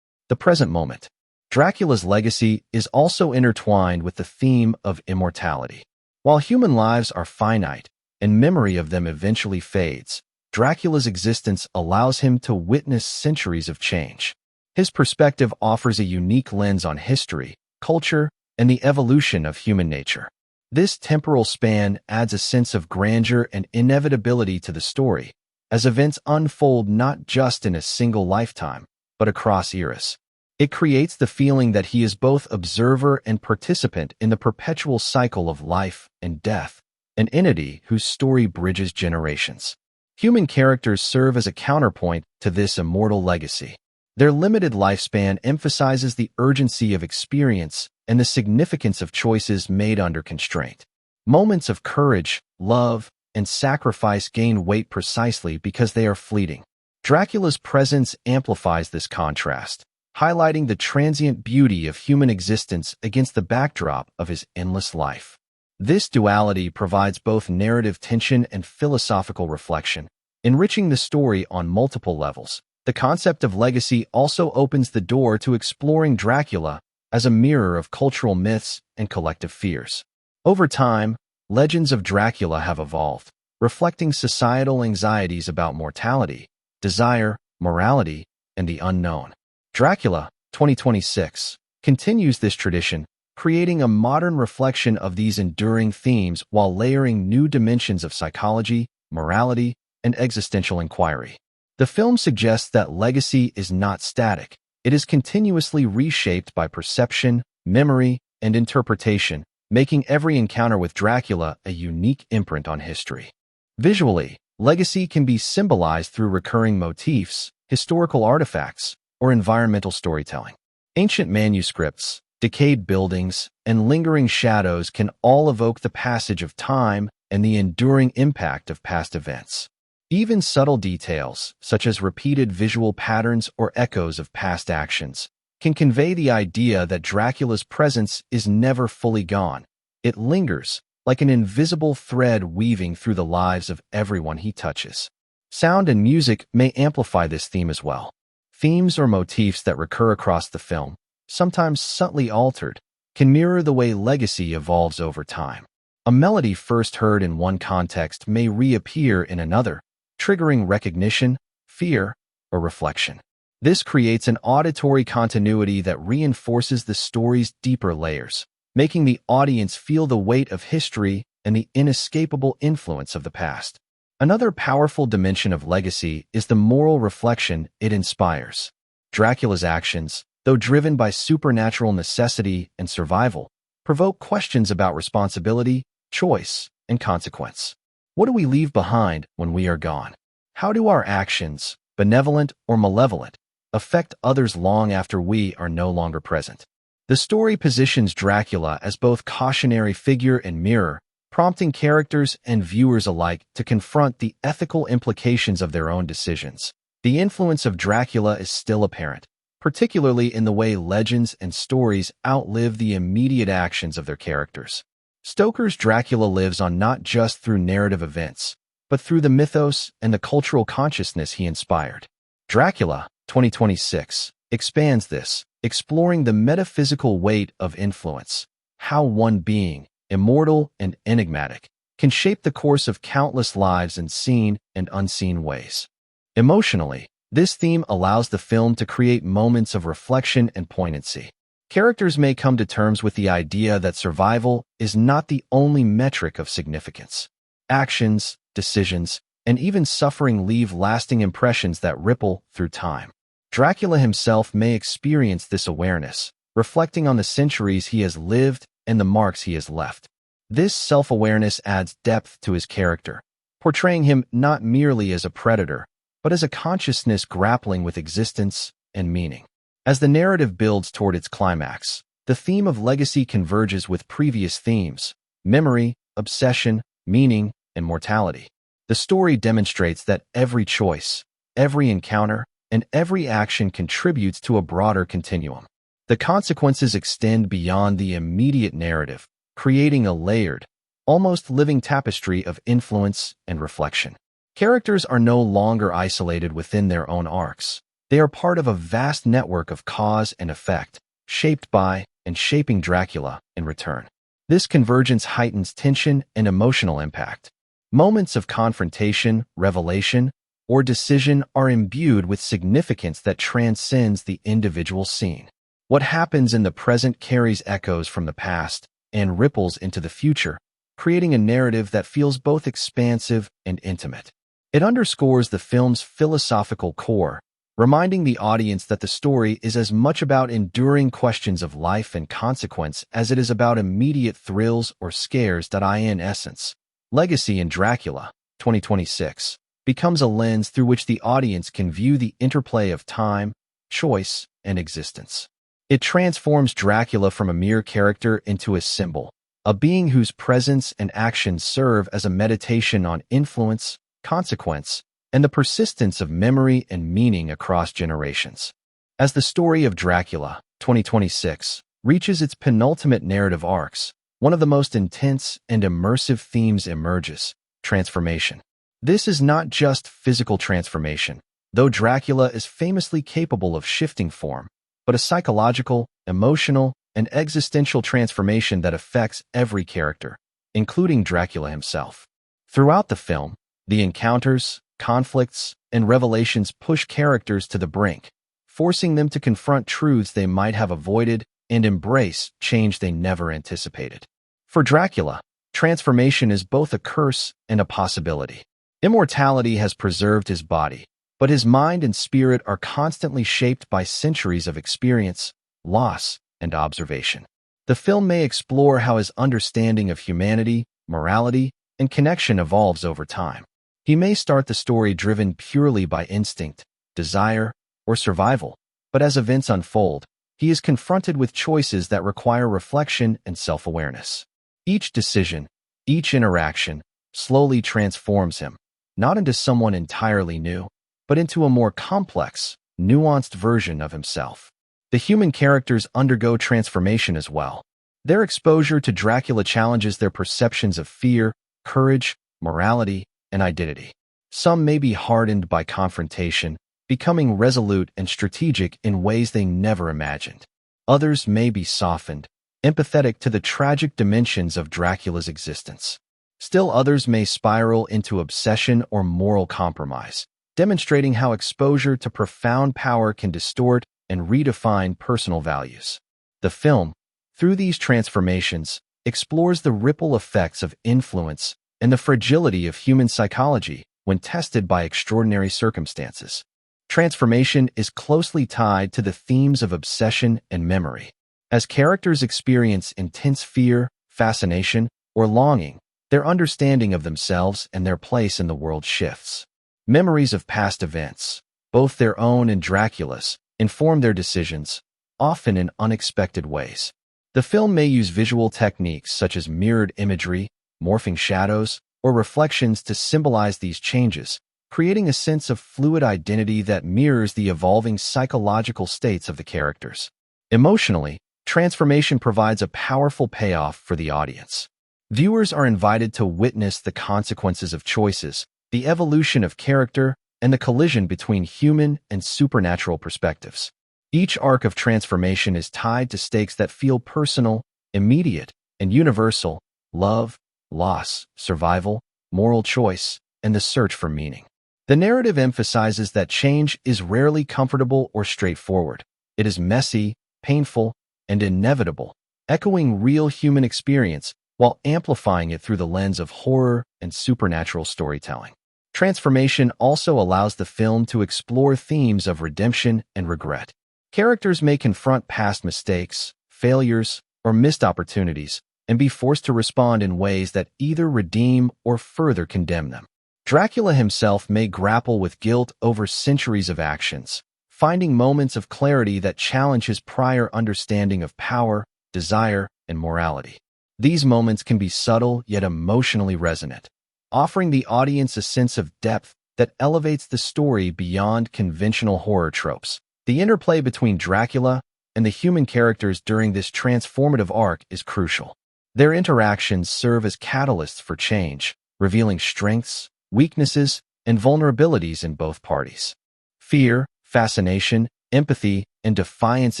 the present moment. Dracula's legacy is also intertwined with the theme of immortality. While human lives are finite and memory of them eventually fades, Dracula's existence allows him to witness centuries of change. His perspective offers a unique lens on history, culture, and the evolution of human nature. This temporal span adds a sense of grandeur and inevitability to the story, as events unfold not just in a single lifetime, but across eras. It creates the feeling that he is both observer and participant in the perpetual cycle of life and death, an entity whose story bridges generations. Human characters serve as a counterpoint to this immortal legacy. Their limited lifespan emphasizes the urgency of experience and the significance of choices made under constraint. Moments of courage, love, and sacrifice gain weight precisely because they are fleeting. Dracula's presence amplifies this contrast, highlighting the transient beauty of human existence against the backdrop of his endless life. This duality provides both narrative tension and philosophical reflection, enriching the story on multiple levels. The concept of legacy also opens the door to exploring Dracula as a mirror of cultural myths and collective fears. Over time, legends of Dracula have evolved, reflecting societal anxieties about mortality, desire, morality, and the unknown. Dracula, 2026, continues this tradition, creating a modern reflection of these enduring themes while layering new dimensions of psychology, morality, and existential inquiry. The film suggests that legacy is not static. It is continuously reshaped by perception, memory, and interpretation, making every encounter with Dracula a unique imprint on history. Visually, legacy can be symbolized through recurring motifs, historical artifacts, or environmental storytelling. Ancient manuscripts, decayed buildings, and lingering shadows can all evoke the passage of time and the enduring impact of past events. Even subtle details, such as repeated visual patterns or echoes of past actions, can convey the idea that Dracula's presence is never fully gone. It lingers, like an invisible thread weaving through the lives of everyone he touches. Sound and music may amplify this theme as well. Themes or motifs that recur across the film, sometimes subtly altered, can mirror the way legacy evolves over time. A melody first heard in one context may reappear in another, triggering recognition, fear, or reflection. This creates an auditory continuity that reinforces the story's deeper layers, making the audience feel the weight of history and the inescapable influence of the past. Another powerful dimension of legacy is the moral reflection it inspires. Dracula's actions, though driven by supernatural necessity and survival, provoke questions about responsibility, choice, and consequence. What do we leave behind when we are gone? How do our actions, benevolent or malevolent, affect others long after we are no longer present? The story positions Dracula as both cautionary figure and mirror, prompting characters and viewers alike to confront the ethical implications of their own decisions. The influence of Dracula is still apparent, particularly in the way legends and stories outlive the immediate actions of their characters. Stoker's Dracula lives on not just through narrative events, but through the mythos and the cultural consciousness he inspired. Dracula, 2026, expands this, exploring the metaphysical weight of influence, how one being, immortal and enigmatic, can shape the course of countless lives in seen and unseen ways. Emotionally, this theme allows the film to create moments of reflection and poignancy. Characters may come to terms with the idea that survival is not the only metric of significance. Actions, decisions, and even suffering leave lasting impressions that ripple through time. Dracula himself may experience this awareness, reflecting on the centuries he has lived and the marks he has left. This self-awareness adds depth to his character, portraying him not merely as a predator, but as a consciousness grappling with existence and meaning. As the narrative builds toward its climax, the theme of legacy converges with previous themes: memory, obsession, meaning, and mortality. The story demonstrates that every choice, every encounter, and every action contributes to a broader continuum. The consequences extend beyond the immediate narrative, creating a layered, almost living tapestry of influence and reflection. Characters are no longer isolated within their own arcs. They are part of a vast network of cause and effect, shaped by and shaping Dracula in return. This convergence heightens tension and emotional impact. Moments of confrontation, revelation, or decision are imbued with significance that transcends the individual scene. What happens in the present carries echoes from the past and ripples into the future, creating a narrative that feels both expansive and intimate. It underscores the film's philosophical core, reminding the audience that the story is as much about enduring questions of life and consequence as it is about immediate thrills or scares. In essence, Legacy in Dracula, 2026, becomes a lens through which the audience can view the interplay of time, choice, and existence. It transforms Dracula from a mere character into a symbol, a being whose presence and actions serve as a meditation on influence, consequence, and the persistence of memory and meaning across generations. As the story of Dracula, 2026, reaches its penultimate narrative arcs, one of the most intense and immersive themes emerges: transformation. This is not just physical transformation, though Dracula is famously capable of shifting form, but a psychological, emotional, and existential transformation that affects every character, including Dracula himself. Throughout the film, the encounters, conflicts, and revelations push characters to the brink, forcing them to confront truths they might have avoided and embrace change they never anticipated. For Dracula, transformation is both a curse and a possibility. Immortality has preserved his body, but his mind and spirit are constantly shaped by centuries of experience, loss, and observation. The film may explore how his understanding of humanity, morality, and connection evolves over time. He may start the story driven purely by instinct, desire, or survival, but as events unfold, he is confronted with choices that require reflection and self-awareness. Each decision, each interaction, slowly transforms him, not into someone entirely new, but into a more complex, nuanced version of himself. The human characters undergo transformation as well. Their exposure to Dracula challenges their perceptions of fear, courage, morality, and identity. Some may be hardened by confrontation, becoming resolute and strategic in ways they never imagined. Others may be softened, empathetic to the tragic dimensions of Dracula's existence. Still others may spiral into obsession or moral compromise, demonstrating how exposure to profound power can distort and redefine personal values. The film, through these transformations, explores the ripple effects of influence and the fragility of human psychology when tested by extraordinary circumstances. Transformation is closely tied to the themes of obsession and memory. As characters experience intense fear, fascination, or longing, their understanding of themselves and their place in the world shifts. Memories of past events, both their own and Dracula's, inform their decisions, often in unexpected ways. The film may use visual techniques such as mirrored imagery, morphing shadows, or reflections to symbolize these changes, creating a sense of fluid identity that mirrors the evolving psychological states of the characters. Emotionally, transformation provides a powerful payoff for the audience. Viewers are invited to witness the consequences of choices, the evolution of character, and the collision between human and supernatural perspectives. Each arc of transformation is tied to stakes that feel personal, immediate, and universal: love, loss, survival, moral choice, and the search for meaning. The narrative emphasizes that change is rarely comfortable or straightforward. It is messy, painful, and inevitable, echoing real human experience while amplifying it through the lens of horror and supernatural storytelling. Transformation also allows the film to explore themes of redemption and regret. Characters may confront past mistakes, failures, or missed opportunities, and be forced to respond in ways that either redeem or further condemn them. Dracula himself may grapple with guilt over centuries of actions, finding moments of clarity that challenge his prior understanding of power, desire, and morality. These moments can be subtle yet emotionally resonant, offering the audience a sense of depth that elevates the story beyond conventional horror tropes. The interplay between Dracula and the human characters during this transformative arc is crucial. Their interactions serve as catalysts for change, revealing strengths, weaknesses, and vulnerabilities in both parties. Fear, fascination, empathy, and defiance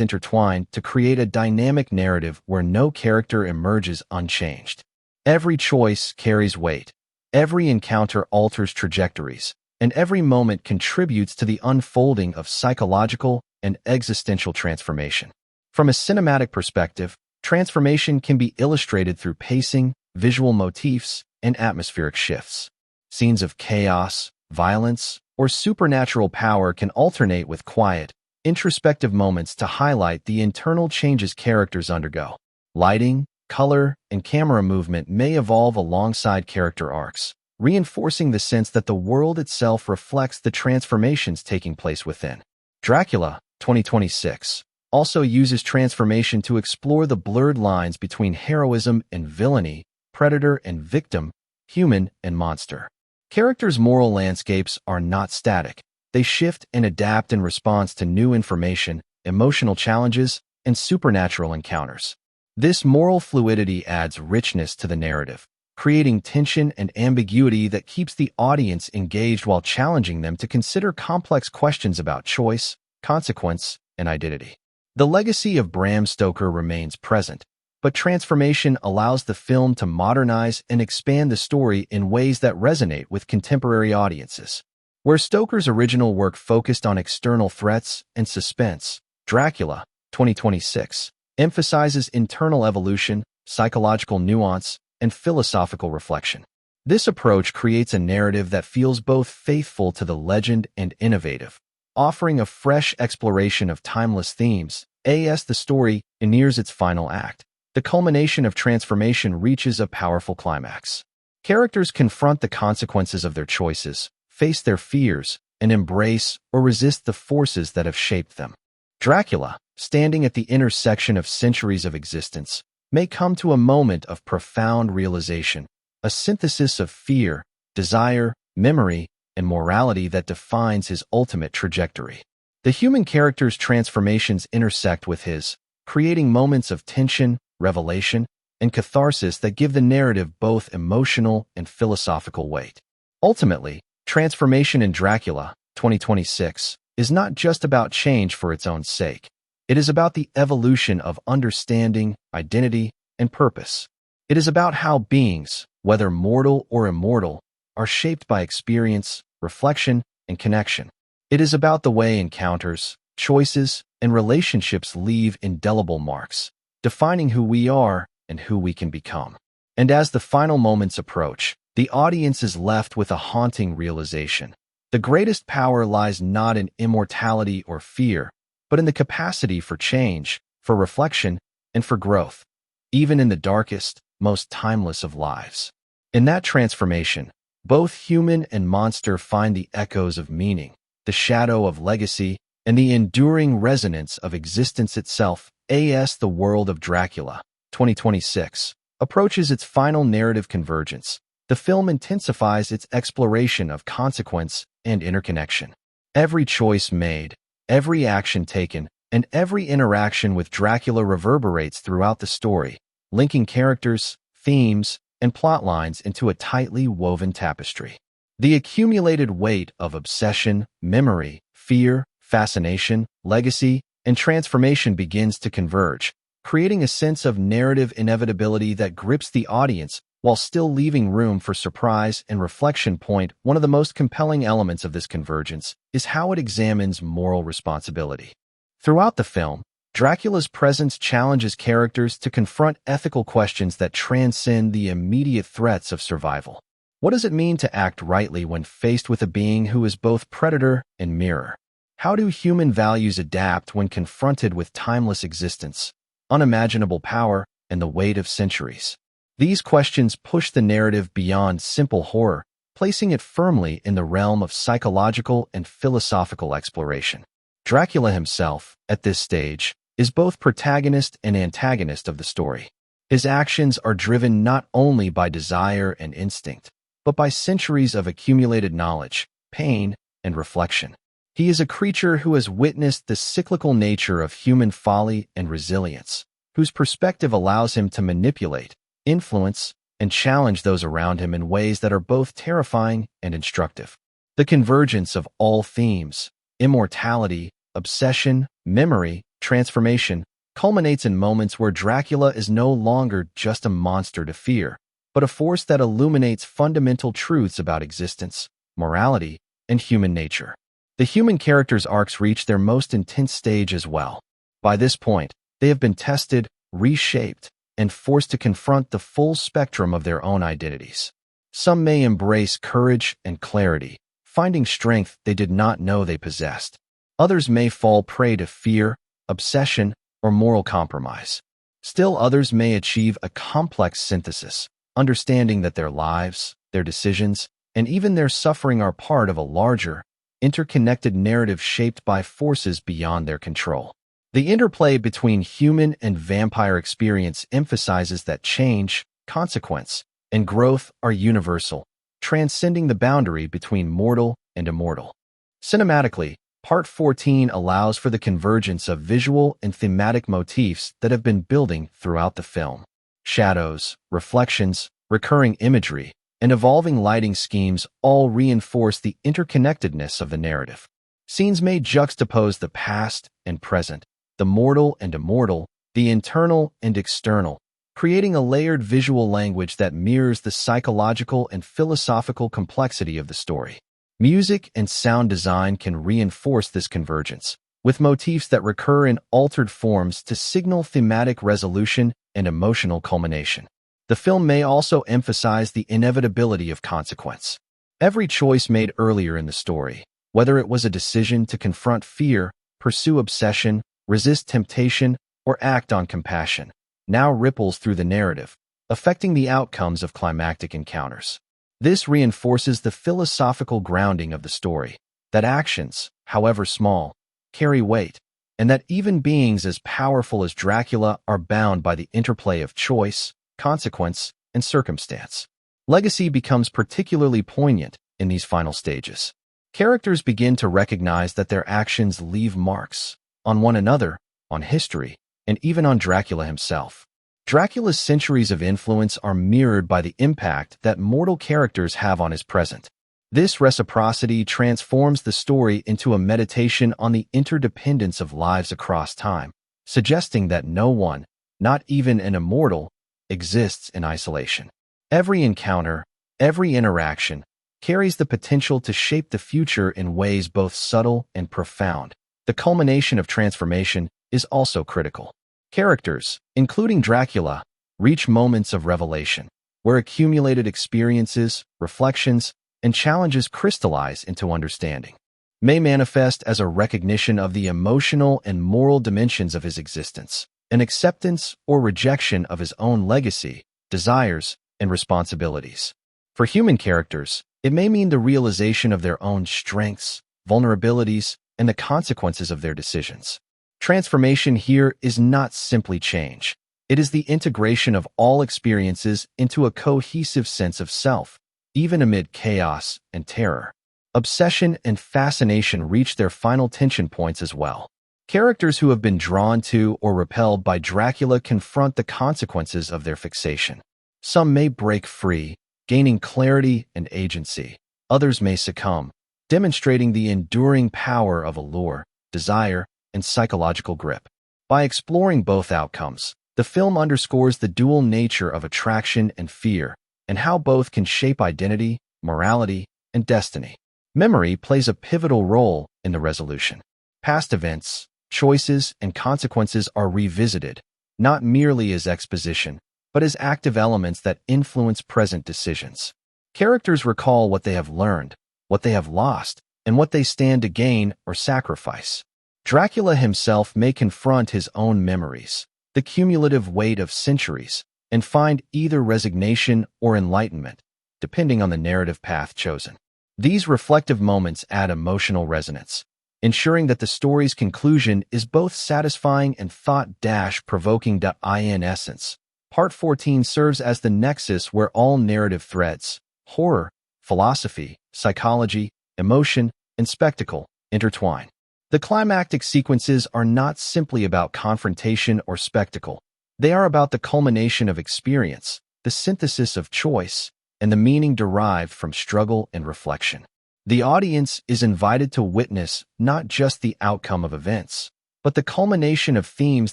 intertwine to create a dynamic narrative where no character emerges unchanged. Every choice carries weight, every encounter alters trajectories, and every moment contributes to the unfolding of psychological and existential transformation. From a cinematic perspective, transformation can be illustrated through pacing, visual motifs, and atmospheric shifts. Scenes of chaos, violence, or supernatural power can alternate with quiet, introspective moments to highlight the internal changes characters undergo. Lighting, color, and camera movement may evolve alongside character arcs, reinforcing the sense that the world itself reflects the transformations taking place within. Dracula, 2026, also uses transformation to explore the blurred lines between heroism and villainy, predator and victim, human and monster. Characters' moral landscapes are not static. They shift and adapt in response to new information, emotional challenges, and supernatural encounters. This moral fluidity adds richness to the narrative, creating tension and ambiguity that keeps the audience engaged while challenging them to consider complex questions about choice, consequence, and identity. The legacy of Bram Stoker remains present, but transformation allows the film to modernize and expand the story in ways that resonate with contemporary audiences. Where Stoker's original work focused on external threats and suspense, Dracula, 2026, emphasizes internal evolution, psychological nuance, and philosophical reflection. This approach creates a narrative that feels both faithful to the legend and innovative, offering a fresh exploration of timeless themes. As the story nears its final act, the culmination of transformation reaches a powerful climax. Characters confront the consequences of their choices, face their fears, and embrace or resist the forces that have shaped them. Dracula, standing at the intersection of centuries of existence, may come to a moment of profound realization, a synthesis of fear, desire, memory, and morality that defines his ultimate trajectory. The human character's transformations intersect with his, creating moments of tension, revelation, and catharsis that give the narrative both emotional and philosophical weight. Ultimately, transformation in Dracula, 2026, is not just about change for its own sake. It is about the evolution of understanding, identity, and purpose. It is about how beings, whether mortal or immortal, are shaped by experience, reflection, and connection. It is about the way encounters, choices, and relationships leave indelible marks, defining who we are and who we can become. And as the final moments approach, the audience is left with a haunting realization. The greatest power lies not in immortality or fear, but in the capacity for change, for reflection, and for growth, even in the darkest, most timeless of lives. In that transformation, both human and monster find the echoes of meaning, the shadow of legacy, and the enduring resonance of existence itself. As the world of Dracula, 2026, approaches its final narrative convergence, the film intensifies its exploration of consequence and interconnection. Every choice made, every action taken, and every interaction with Dracula reverberates throughout the story, linking characters, themes, and plot lines into a tightly woven tapestry. The accumulated weight of obsession, memory, fear, fascination, legacy, and transformation begins to converge, creating a sense of narrative inevitability that grips the audience while still leaving room for surprise and reflection. One of the most compelling elements of this convergence is how it examines moral responsibility. Throughout the film, Dracula's presence challenges characters to confront ethical questions that transcend the immediate threats of survival. What does it mean to act rightly when faced with a being who is both predator and mirror? How do human values adapt when confronted with timeless existence, unimaginable power, and the weight of centuries? These questions push the narrative beyond simple horror, placing it firmly in the realm of psychological and philosophical exploration. Dracula himself, at this stage, is both protagonist and antagonist of the story. His actions are driven not only by desire and instinct, but by centuries of accumulated knowledge, pain, and reflection. He is a creature who has witnessed the cyclical nature of human folly and resilience, whose perspective allows him to manipulate, influence, and challenge those around him in ways that are both terrifying and instructive. The convergence of all themes, immortality, obsession, memory, transformation, culminates in moments where Dracula is no longer just a monster to fear, but a force that illuminates fundamental truths about existence, morality, and human nature. The human characters' arcs reach their most intense stage as well. By this point, they have been tested, reshaped, and forced to confront the full spectrum of their own identities. Some may embrace courage and clarity, finding strength they did not know they possessed. Others may fall prey to fear, obsession, or moral compromise. Still others may achieve a complex synthesis, understanding that their lives, their decisions, and even their suffering are part of a larger, interconnected narrative shaped by forces beyond their control. The interplay between human and vampire experience emphasizes that change, consequence, and growth are universal, transcending the boundary between mortal and immortal. Cinematically, Part 14 allows for the convergence of visual and thematic motifs that have been building throughout the film. Shadows, reflections, recurring imagery, and evolving lighting schemes all reinforce the interconnectedness of the narrative. Scenes may juxtapose the past and present, the mortal and immortal, the internal and external, creating a layered visual language that mirrors the psychological and philosophical complexity of the story. Music and sound design can reinforce this convergence, with motifs that recur in altered forms to signal thematic resolution and emotional culmination. The film may also emphasize the inevitability of consequence. Every choice made earlier in the story, whether it was a decision to confront fear, pursue obsession, resist temptation, or act on compassion, now ripples through the narrative, affecting the outcomes of climactic encounters. This reinforces the philosophical grounding of the story, that actions, however small, carry weight, and that even beings as powerful as Dracula are bound by the interplay of choice, consequence, and circumstance. Legacy becomes particularly poignant in these final stages. Characters begin to recognize that their actions leave marks on one another, on history, and even on Dracula himself. Dracula's centuries of influence are mirrored by the impact that mortal characters have on his present. This reciprocity transforms the story into a meditation on the interdependence of lives across time, suggesting that no one, not even an immortal, exists in isolation. Every encounter, every interaction, carries the potential to shape the future in ways both subtle and profound. The culmination of transformation is also critical. Characters, including Dracula, reach moments of revelation, where accumulated experiences, reflections, and challenges crystallize into understanding. May manifest as a recognition of the emotional and moral dimensions of his existence, an acceptance or rejection of his own legacy, desires, and responsibilities. For human characters, it may mean the realization of their own strengths, vulnerabilities, and the consequences of their decisions. Transformation here is not simply change. It is the integration of all experiences into a cohesive sense of self, even amid chaos and terror. Obsession and fascination reach their final tension points as well. Characters who have been drawn to or repelled by Dracula confront the consequences of their fixation. Some may break free, gaining clarity and agency. Others may succumb, demonstrating the enduring power of allure, desire, and psychological grip. By exploring both outcomes, the film underscores the dual nature of attraction and fear, and how both can shape identity, morality, and destiny. Memory plays a pivotal role in the resolution. Past events, choices, and consequences are revisited, not merely as exposition, but as active elements that influence present decisions. Characters recall what they have learned, what they have lost, and what they stand to gain or sacrifice. Dracula himself may confront his own memories, the cumulative weight of centuries, and find either resignation or enlightenment, depending on the narrative path chosen. These reflective moments add emotional resonance, ensuring that the story's conclusion is both satisfying and thought-provoking. In essence, Part 14 serves as the nexus where all narrative threads, horror, philosophy, psychology, emotion, and spectacle, intertwine. The climactic sequences are not simply about confrontation or spectacle. They are about the culmination of experience, the synthesis of choice, and the meaning derived from struggle and reflection. The audience is invited to witness not just the outcome of events, but the culmination of themes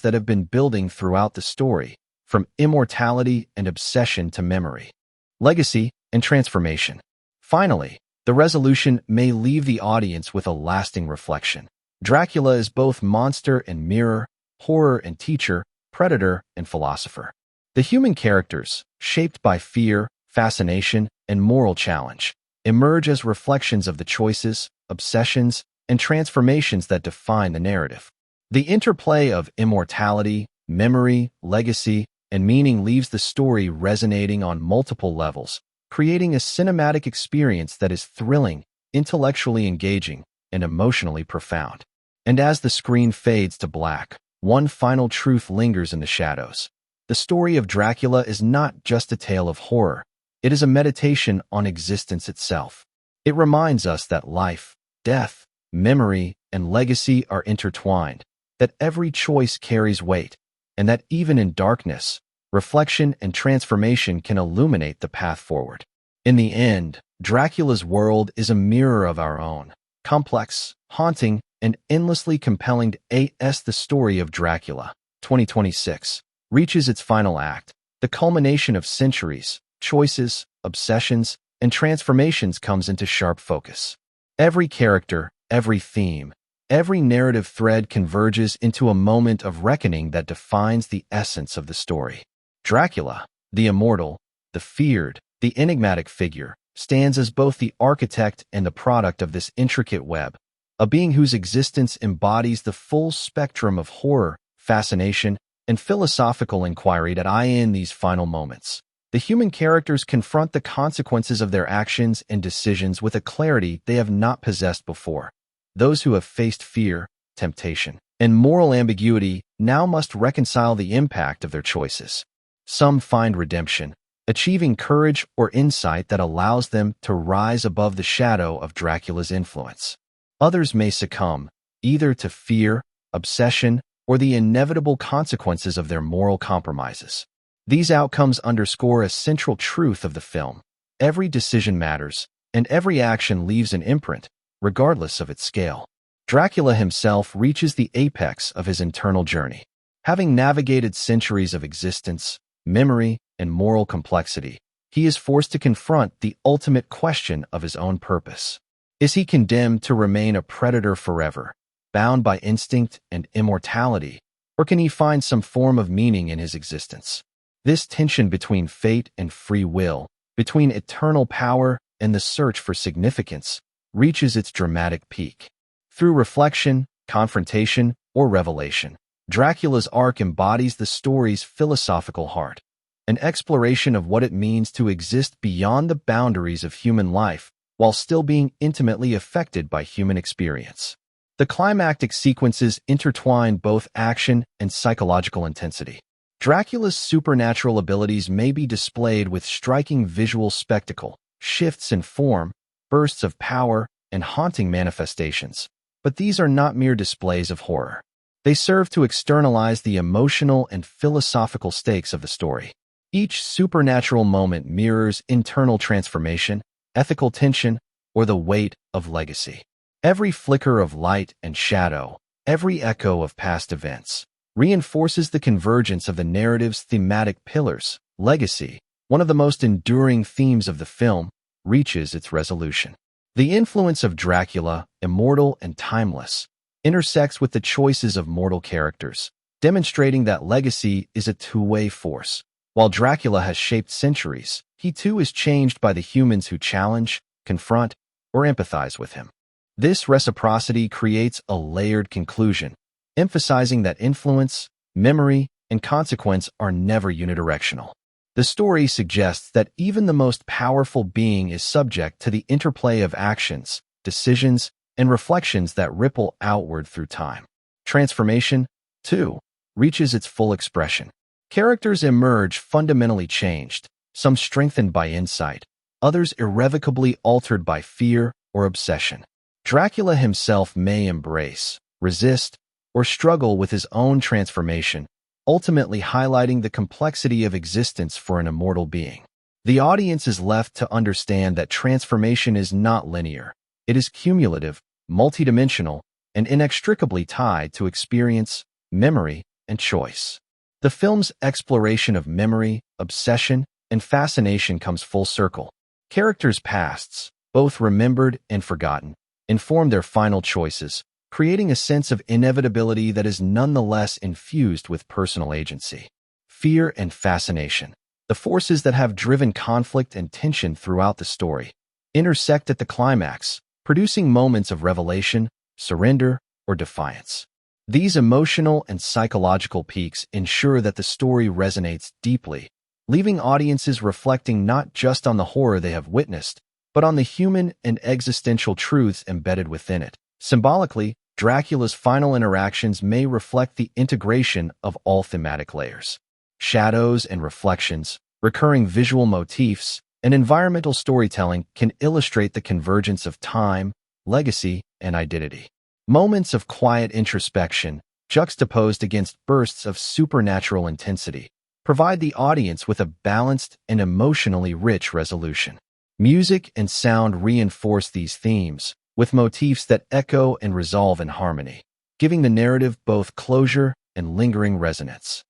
that have been building throughout the story, from immortality and obsession to memory, legacy, and transformation. Finally, the resolution may leave the audience with a lasting reflection. Dracula is both monster and mirror, horror and teacher, predator and philosopher. The human characters, shaped by fear, fascination, and moral challenge, emerge as reflections of the choices, obsessions, and transformations that define the narrative. The interplay of immortality, memory, legacy, and meaning leaves the story resonating on multiple levels, creating a cinematic experience that is thrilling, intellectually engaging, and emotionally profound. And as the screen fades to black, one final truth lingers in the shadows. The story of Dracula is not just a tale of horror. It is a meditation on existence itself. It reminds us that life, death, memory, and legacy are intertwined, that every choice carries weight, and that even in darkness, reflection and transformation can illuminate the path forward. In the end, Dracula's world is a mirror of our own, complex, haunting, and endlessly compelling. The story of Dracula, 2026, reaches its final act, the culmination of centuries, choices, obsessions, and transformations comes into sharp focus. Every character, every theme, every narrative thread converges into a moment of reckoning that defines the essence of the story. Dracula, the immortal, the feared, the enigmatic figure, stands as both the architect and the product of this intricate web, a being whose existence embodies the full spectrum of horror, fascination, and philosophical inquiry. In these final moments, the human characters confront the consequences of their actions and decisions with a clarity they have not possessed before. Those who have faced fear, temptation, and moral ambiguity now must reconcile the impact of their choices. Some find redemption, achieving courage or insight that allows them to rise above the shadow of Dracula's influence. Others may succumb, either to fear, obsession, or the inevitable consequences of their moral compromises. These outcomes underscore a central truth of the film. Every decision matters, and every action leaves an imprint, regardless of its scale. Dracula himself reaches the apex of his internal journey. Having navigated centuries of existence, memory, and moral complexity, he is forced to confront the ultimate question of his own purpose. Is he condemned to remain a predator forever, bound by instinct and immortality, or can he find some form of meaning in his existence? This tension between fate and free will, between eternal power and the search for significance, reaches its dramatic peak. Through reflection, confrontation, or revelation, Dracula's arc embodies the story's philosophical heart, an exploration of what it means to exist beyond the boundaries of human life while still being intimately affected by human experience. The climactic sequences intertwine both action and psychological intensity. Dracula's supernatural abilities may be displayed with striking visual spectacle, shifts in form, bursts of power, and haunting manifestations. But these are not mere displays of horror. They serve to externalize the emotional and philosophical stakes of the story. Each supernatural moment mirrors internal transformation, ethical tension, or the weight of legacy. Every flicker of light and shadow, every echo of past events, reinforces the convergence of the narrative's thematic pillars. Legacy, one of the most enduring themes of the film, reaches its resolution. The influence of Dracula, immortal and timeless, intersects with the choices of mortal characters, demonstrating that legacy is a two-way force. While Dracula has shaped centuries, he too is changed by the humans who challenge, confront, or empathize with him. This reciprocity creates a layered conclusion, emphasizing that influence, memory, and consequence are never unidirectional. The story suggests that even the most powerful being is subject to the interplay of actions, decisions, and reflections that ripple outward through time. Transformation, too, reaches its full expression. Characters emerge fundamentally changed, some strengthened by insight, others irrevocably altered by fear or obsession. Dracula himself may embrace, resist, or struggle with his own transformation, ultimately highlighting the complexity of existence for an immortal being. The audience is left to understand that transformation is not linear. It is cumulative, multidimensional, and inextricably tied to experience, memory, and choice. The film's exploration of memory, obsession, and fascination comes full circle. Characters' pasts, both remembered and forgotten, inform their final choices, creating a sense of inevitability that is nonetheless infused with personal agency. Fear and fascination, the forces that have driven conflict and tension throughout the story, intersect at the climax, producing moments of revelation, surrender, or defiance. These emotional and psychological peaks ensure that the story resonates deeply, leaving audiences reflecting not just on the horror they have witnessed, but on the human and existential truths embedded within it. Symbolically, Dracula's final interactions may reflect the integration of all thematic layers. Shadows and reflections, recurring visual motifs, and environmental storytelling can illustrate the convergence of time, legacy, and identity. Moments of quiet introspection, juxtaposed against bursts of supernatural intensity, provide the audience with a balanced and emotionally rich resolution. Music and sound reinforce these themes, with motifs that echo and resolve in harmony, giving the narrative both closure and lingering resonance.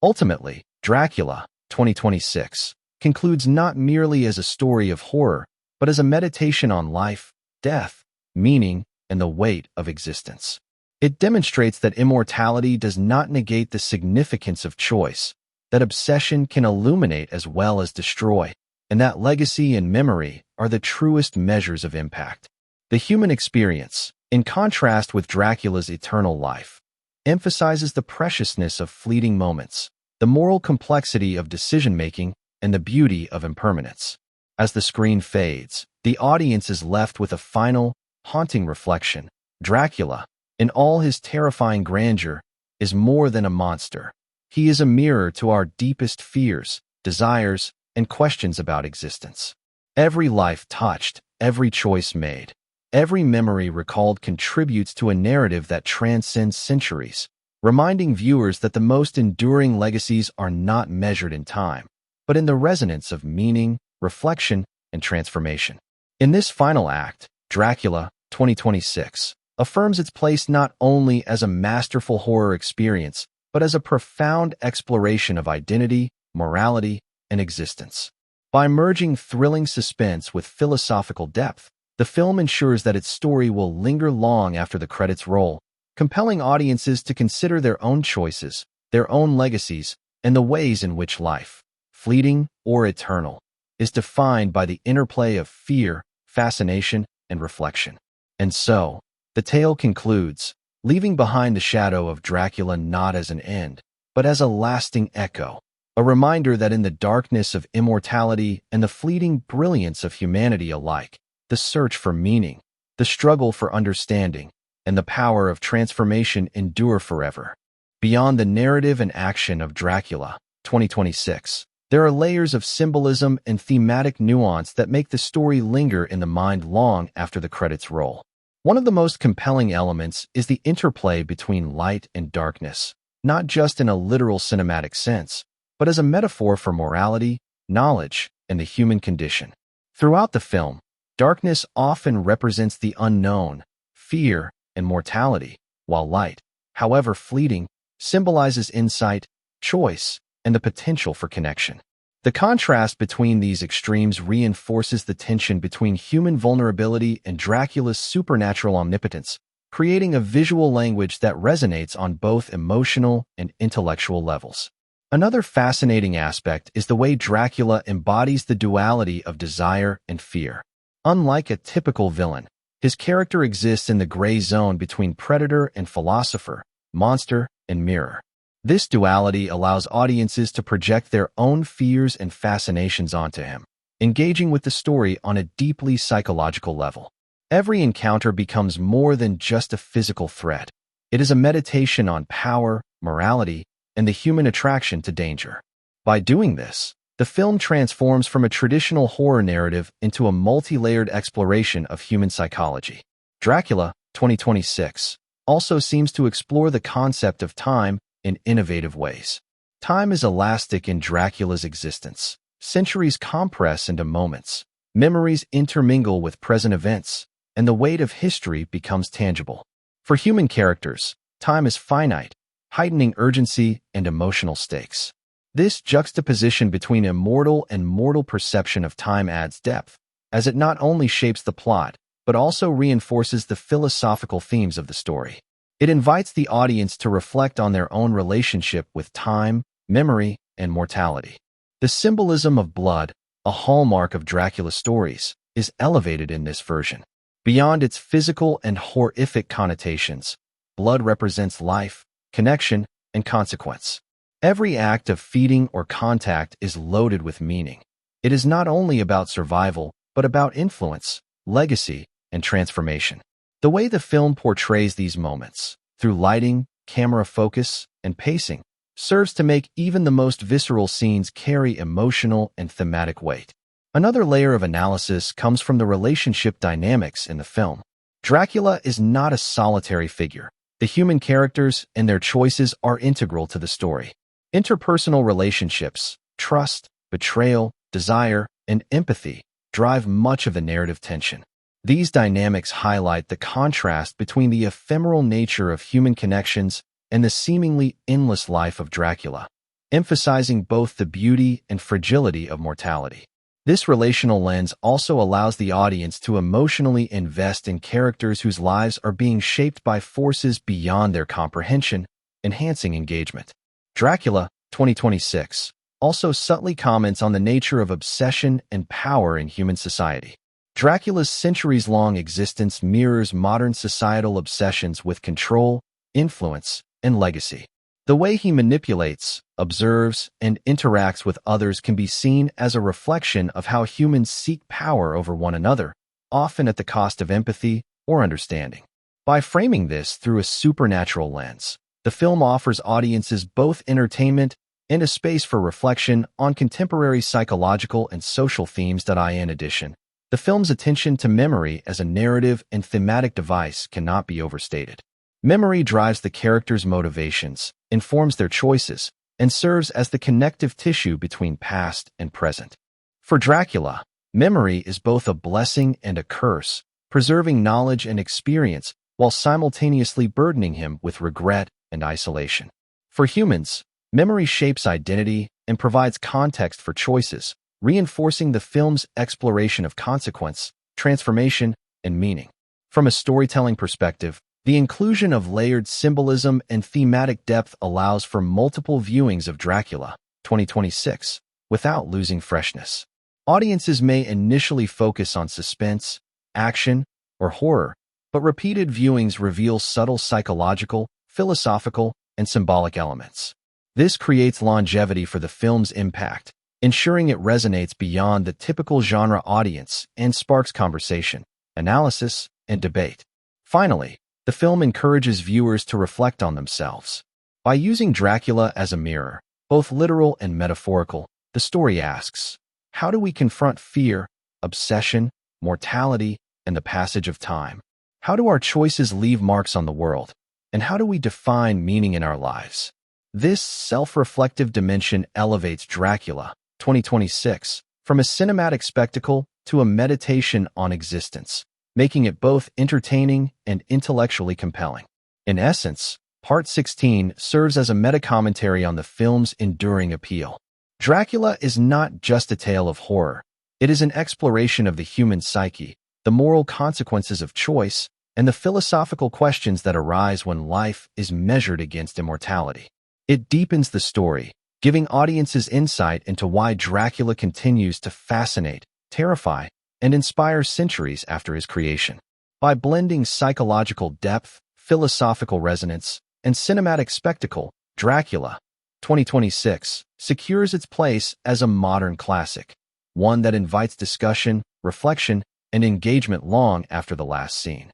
Ultimately, Dracula, 2026, concludes not merely as a story of horror, but as a meditation on life, death, meaning, and the weight of existence. It demonstrates that immortality does not negate the significance of choice, that obsession can illuminate as well as destroy, and that legacy and memory are the truest measures of impact. The human experience, in contrast with Dracula's eternal life, emphasizes the preciousness of fleeting moments, the moral complexity of decision-making, and the beauty of impermanence. As the screen fades, the audience is left with a final, haunting reflection. Dracula, in all his terrifying grandeur, is more than a monster. He is a mirror to our deepest fears, desires, and questions about existence. Every life touched, every choice made, every memory recalled contributes to a narrative that transcends centuries, reminding viewers that the most enduring legacies are not measured in time, but in the resonance of meaning, reflection, and transformation. In this final act, Dracula, 2026, affirms its place not only as a masterful horror experience, but as a profound exploration of identity, morality, and existence. By merging thrilling suspense with philosophical depth, the film ensures that its story will linger long after the credits roll, compelling audiences to consider their own choices, their own legacies, and the ways in which life, fleeting or eternal, is defined by the interplay of fear, fascination, and reflection. And so, the tale concludes, leaving behind the shadow of Dracula not as an end, but as a lasting echo, a reminder that in the darkness of immortality and the fleeting brilliance of humanity alike, the search for meaning, the struggle for understanding, and the power of transformation endure forever. Beyond the narrative and action of Dracula, 2026, there are layers of symbolism and thematic nuance that make the story linger in the mind long after the credits roll. One of the most compelling elements is the interplay between light and darkness, not just in a literal cinematic sense, but as a metaphor for morality, knowledge, and the human condition. Throughout the film, darkness often represents the unknown, fear, and mortality, while light, however fleeting, symbolizes insight, choice, and the potential for connection. The contrast between these extremes reinforces the tension between human vulnerability and Dracula's supernatural omnipotence, creating a visual language that resonates on both emotional and intellectual levels. Another fascinating aspect is the way Dracula embodies the duality of desire and fear. Unlike a typical villain, his character exists in the gray zone between predator and philosopher, monster and mirror. This duality allows audiences to project their own fears and fascinations onto him, engaging with the story on a deeply psychological level. Every encounter becomes more than just a physical threat. It is a meditation on power, morality, and the human attraction to danger. By doing this, the film transforms from a traditional horror narrative into a multi-layered exploration of human psychology. Dracula, 2026, also seems to explore the concept of time in innovative ways. Time is elastic in Dracula's existence. Centuries compress into moments, memories intermingle with present events, and the weight of history becomes tangible. For human characters, time is finite, heightening urgency and emotional stakes. This juxtaposition between immortal and mortal perception of time adds depth, as it not only shapes the plot, but also reinforces the philosophical themes of the story. It invites the audience to reflect on their own relationship with time, memory, and mortality. The symbolism of blood, a hallmark of Dracula's stories, is elevated in this version. Beyond its physical and horrific connotations, blood represents life, connection, and consequence. Every act of feeding or contact is loaded with meaning. It is not only about survival, but about influence, legacy, and transformation. The way the film portrays these moments, through lighting, camera focus, and pacing, serves to make even the most visceral scenes carry emotional and thematic weight. Another layer of analysis comes from the relationship dynamics in the film. Dracula is not a solitary figure. The human characters and their choices are integral to the story. Interpersonal relationships, trust, betrayal, desire, and empathy drive much of the narrative tension. These dynamics highlight the contrast between the ephemeral nature of human connections and the seemingly endless life of Dracula, emphasizing both the beauty and fragility of mortality. This relational lens also allows the audience to emotionally invest in characters whose lives are being shaped by forces beyond their comprehension, enhancing engagement. Dracula, 2026, also subtly comments on the nature of obsession and power in human society. Dracula's centuries-long existence mirrors modern societal obsessions with control, influence, and legacy. The way he manipulates, observes, and interacts with others can be seen as a reflection of how humans seek power over one another, often at the cost of empathy or understanding. By framing this through a supernatural lens, the film offers audiences both entertainment and a space for reflection on contemporary psychological and social themes. In addition, the film's attention to memory as a narrative and thematic device cannot be overstated. Memory drives the characters' motivations, informs their choices, and serves as the connective tissue between past and present. For Dracula, memory is both a blessing and a curse, preserving knowledge and experience while simultaneously burdening him with regret and isolation. For humans, memory shapes identity and provides context for choices, reinforcing the film's exploration of consequence, transformation, and meaning. From a storytelling perspective, the inclusion of layered symbolism and thematic depth allows for multiple viewings of Dracula, 2026, without losing freshness. Audiences may initially focus on suspense, action, or horror, but repeated viewings reveal subtle psychological, philosophical, and symbolic elements. This creates longevity for the film's impact, ensuring it resonates beyond the typical genre audience and sparks conversation, analysis, and debate. Finally, the film encourages viewers to reflect on themselves. By using Dracula as a mirror, both literal and metaphorical, the story asks, how do we confront fear, obsession, mortality, and the passage of time? How do our choices leave marks on the world? And how do we define meaning in our lives? This self-reflective dimension elevates Dracula, 2026, from a cinematic spectacle to a meditation on existence, making it both entertaining and intellectually compelling. In essence, Part 16 serves as a meta-commentary on the film's enduring appeal. Dracula is not just a tale of horror. It is an exploration of the human psyche, the moral consequences of choice, and the philosophical questions that arise when life is measured against immortality. It deepens the story, giving audiences insight into why Dracula continues to fascinate, terrify, and inspire centuries after his creation. By blending psychological depth, philosophical resonance, and cinematic spectacle, Dracula, 2026, secures its place as a modern classic, one that invites discussion, reflection, and engagement long after the last scene.